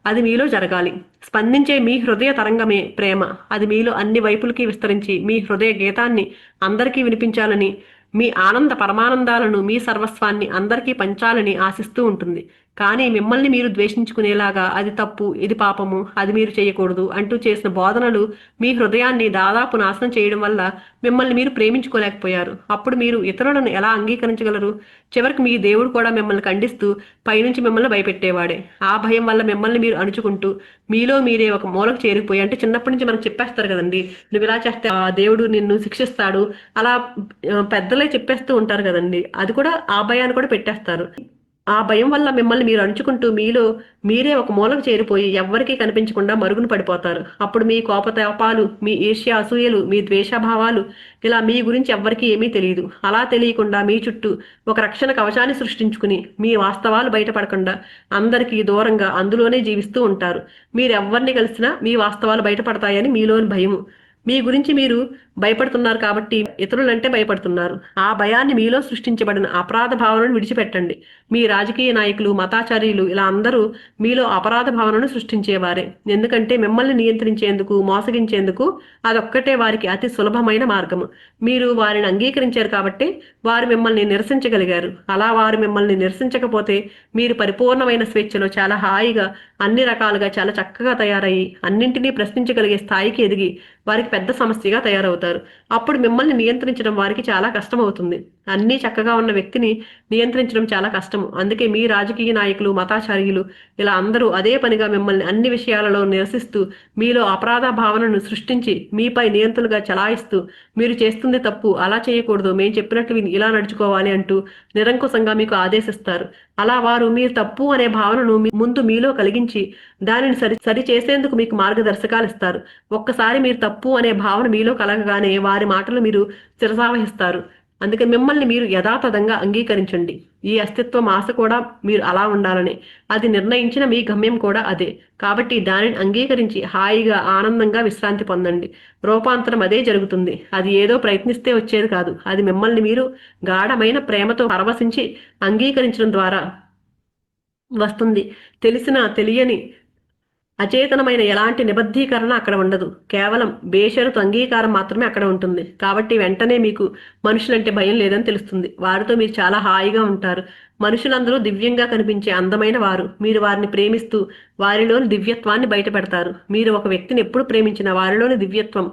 అది మీలో జరగాలి. స్పందించే మీ హృదయ తరంగమే ప్రేమ. అది మీలో అన్ని వైపులకి విస్తరించి మీ హృదయ గీతాన్ని అందరికీ వినిపించాలని, మీ ఆనంద పరమానందాలను, మీ సర్వస్వాన్ని అందరికీ పంచాలని ఆశిస్తూ ఉంటుంది. కానీ మిమ్మల్ని మీరు ద్వేషించుకునేలాగా అది తప్పు, ఇది పాపము, అది మీరు చేయకూడదు అంటూ చేసిన బోధనలు మీ హృదయాన్ని దాదాపు నాశనం చేయడం వల్ల మిమ్మల్ని మీరు ప్రేమించుకోలేకపోయారు. అప్పుడు మీరు ఇతరులను ఎలా అంగీకరించగలరు? చివరికి మీ దేవుడు కూడా మిమ్మల్ని ఖండిస్తూ పైనుంచి మిమ్మల్ని భయపెట్టేవాడే. ఆ భయం వల్ల మిమ్మల్ని మీరు అణుచుకుంటూ మీలో మీరే ఒక మూలకు చేరిపోయి, అంటే చిన్నప్పటి నుంచి మనకు చెప్పేస్తారు కదండి, నువ్వు ఇలా చేస్తే ఆ దేవుడు నిన్ను శిక్షిస్తాడు, అలా పెద్దలే చెప్పేస్తూ ఉంటారు కదండి. అది కూడా ఆ భయాన్ని కూడా పెట్టేస్తారు. ఆ భయం వల్ల మిమ్మల్ని మీరు అణుచుకుంటూ మీలో మీరే ఒక మూలకు చేరిపోయి ఎవ్వరికీ కనిపించకుండా మరుగున పడిపోతారు. అప్పుడు మీ కోపతాపాలు, మీ ఈర్ష్య, అసూయలు, మీ ద్వేషభావాలు, ఇలా మీ గురించి ఎవ్వరికీ ఏమీ తెలియదు. అలా తెలియకుండా మీ చుట్టూ ఒక రక్షణ కవచాన్ని సృష్టించుకుని మీ వాస్తవాలు బయటపడకుండా అందరికీ దూరంగా అందులోనే జీవిస్తూ ఉంటారు. మీరెవ్వరిని కలిసినా మీ వాస్తవాలు బయటపడతాయని మీలోని భయము. మీ గురించి మీరు భయపడుతున్నారు కాబట్టి ఇతరులంటే భయపడుతున్నారు. ఆ భయాన్ని మీలో సృష్టించబడిన అపరాధ భావనను విడిచిపెట్టండి. మీ రాజకీయ నాయకులు, మతాచార్యులు ఇలా అందరూ మీలో అపరాధ భావనను సృష్టించేవారే. ఎందుకంటే మిమ్మల్ని నియంత్రించేందుకు, మోసగించేందుకు అదొక్కటే వారికి అతి సులభమైన మార్గము. మీరు వారిని అంగీకరించారు కాబట్టి వారు మిమ్మల్ని నిరసించగలిగారు. అలా వారు మిమ్మల్ని నిరసించకపోతే మీరు పరిపూర్ణమైన స్వేచ్ఛలో చాలా హాయిగా అన్ని రకాలుగా చాలా చక్కగా తయారయ్యి అన్నింటినీ ప్రశ్నించగలిగే స్థాయికి ఎదిగి వారికి పెద్ద సమస్యగా తయారవుతారు. అప్పుడు మిమ్మల్ని నియంత్రించడం వారికి చాలా కష్టం అవుతుంది. అన్నీ చక్కగా ఉన్న వ్యక్తిని నియంత్రించడం చాలా కష్టము. అందుకే మీ రాజకీయ నాయకులు, మతాచార్యులు ఇలా అందరూ అదే పనిగా మిమ్మల్ని అన్ని విషయాలలో నిరసిస్తూ మీలో అపరాధ భావనను సృష్టించి మీపై నియంత్రణగా చలాయిస్తూ మీరు చేస్తుంది తప్పు, అలా చేయకూడదు, మేము చెప్పినట్లు ఇలా నడుచుకోవాలి అంటూ నిరంకుశంగా మీకు ఆదేశిస్తారు. అలా వారు మీరు తప్పు అనే భావనను ముందు మీలో కలిగించి దానిని సరి చేసేందుకు మీకు మార్గదర్శకాలు ఇస్తారు. ఒక్కసారి మీరు తప్పు అనే భావన మీలో కలగగానే వారి మాటలు మీరు శిరసావహిస్తారు. అందుకే మిమ్మల్ని మీరు యథాతథంగా అంగీకరించండి. ఈ అస్తిత్వం ఆశ కూడా మీరు అలా ఉండాలని, అది నిర్ణయించిన మీ గమ్యం కూడా అదే. కాబట్టి దానిని అంగీకరించి హాయిగా ఆనందంగా విశ్రాంతి పొందండి. రూపాంతరం అదే జరుగుతుంది. అది ఏదో ప్రయత్నిస్తే వచ్చేది కాదు. అది మిమ్మల్ని మీరు గాఢమైన ప్రేమతో పరవశించి అంగీకరించడం ద్వారా వస్తుంది. తెలియని అచేతనమైన ఎలాంటి నిబద్ధీకరణ అక్కడ ఉండదు. కేవలం బేషరతు అంగీకారం మాత్రమే అక్కడ ఉంటుంది. కాబట్టి వెంటనే మీకు మనుషులంటే భయం లేదని తెలుస్తుంది. వారితో మీరు చాలా హాయిగా ఉంటారు. మనుషులందరూ దివ్యంగా కనిపించే అందమైన వారు. మీరు వారిని ప్రేమిస్తూ వారిలోని దివ్యత్వాన్ని బయటపెడతారు. మీరు ఒక వ్యక్తిని ఎప్పుడు ప్రేమించినా వారిలోని దివ్యత్వం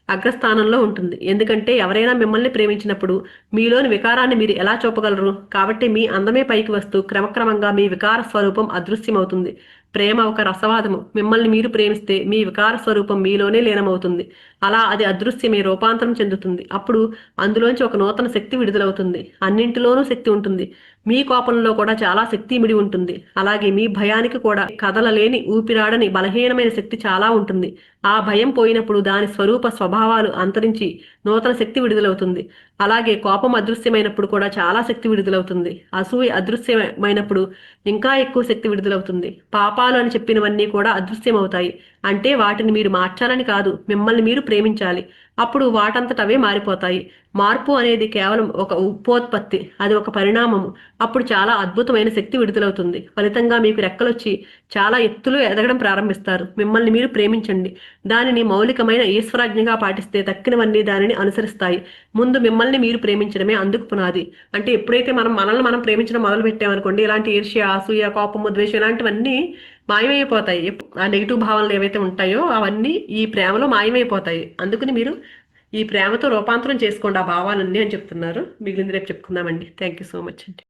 అగ్రస్థానంలో ఉంటుంది. ఎందుకంటే ఎవరైనా మిమ్మల్ని ప్రేమించినప్పుడు మీలోని వికారాన్ని మీరు ఎలా చూపగలరు? కాబట్టి మీ అందమే పైకి వస్తూ క్రమక్రమంగా మీ వికార స్వరూపం అదృశ్యమవుతుంది. ప్రేమ ఒక రసవాదము. మిమ్మల్ని మీరు ప్రేమిస్తే మీ వికార స్వరూపం మీలోనే లీనమవుతుంది. అలా అది అదృశ్యమే రూపాంతరం చెందుతుంది. అప్పుడు అందులోంచి ఒక నూతన శక్తి విడుదలవుతుంది. అన్నింటిలోనూ శక్తి ఉంటుంది. మీ కోపంలో కూడా చాలా శక్తి ఇమిడి ఉంటుంది. అలాగే మీ భయానికి కూడా కదలలేని, ఊపిరాడని బలహీనమైన శక్తి చాలా ఉంటుంది. ఆ భయం పోయినప్పుడు దాని స్వరూప స్వభావాలు అంతరించి నూతన శక్తి విడుదలవుతుంది. అలాగే కోపం అదృశ్యమైనప్పుడు కూడా చాలా శక్తి విడుదలవుతుంది. అసూయ అదృశ్యమైనప్పుడు ఇంకా ఎక్కువ శక్తి విడుదలవుతుంది. పాపాలు అని చెప్పినవన్నీ కూడా అదృశ్యమవుతాయి. అంటే వాటిని మీరు మార్చాలని కాదు, మిమ్మల్ని మీరు ప్రేమించాలి. అప్పుడు వాటంతట అవే మారిపోతాయి. మార్పు అనేది కేవలం ఒక ఉపోత్పత్తి, అది ఒక పరిణామము. అప్పుడు చాలా అద్భుతమైన శక్తి విడుదలవుతుంది. ఫలితంగా మీకు రెక్కలొచ్చి చాలా ఎత్తులు ఎదగడం ప్రారంభిస్తారు. మిమ్మల్ని మీరు ప్రేమించండి. దానిని మౌలికమైన ఈశ్వరాజ్ఞగా పాటిస్తే తక్కినవన్నీ దానిని అనుసరిస్తాయి. ముందు మిమ్మల్ని మీరు ప్రేమించడమే అందుకు పునాది. అంటే ఎప్పుడైతే మనల్ని మనం ప్రేమించడం మొదలు పెట్టామనుకోండి, ఇలాంటి ఈర్ష్య, అసూయ, కోపము, ద్వేషం ఇలాంటివన్నీ మాయమైపోతాయి. ఆ నెగిటివ్ భావనలు ఏవైతే ఉంటాయో అవన్నీ ఈ ప్రేమలో మాయమైపోతాయి. అందుకని మీరు ఈ ప్రేమతో రూపాంతరం చేసుకోండి ఆ భావాలన్నీ అని చెప్తున్నారు. మిగిలింది రేపు చెప్పుకుందామండి. థ్యాంక్ యూ సో మచ్ అండి.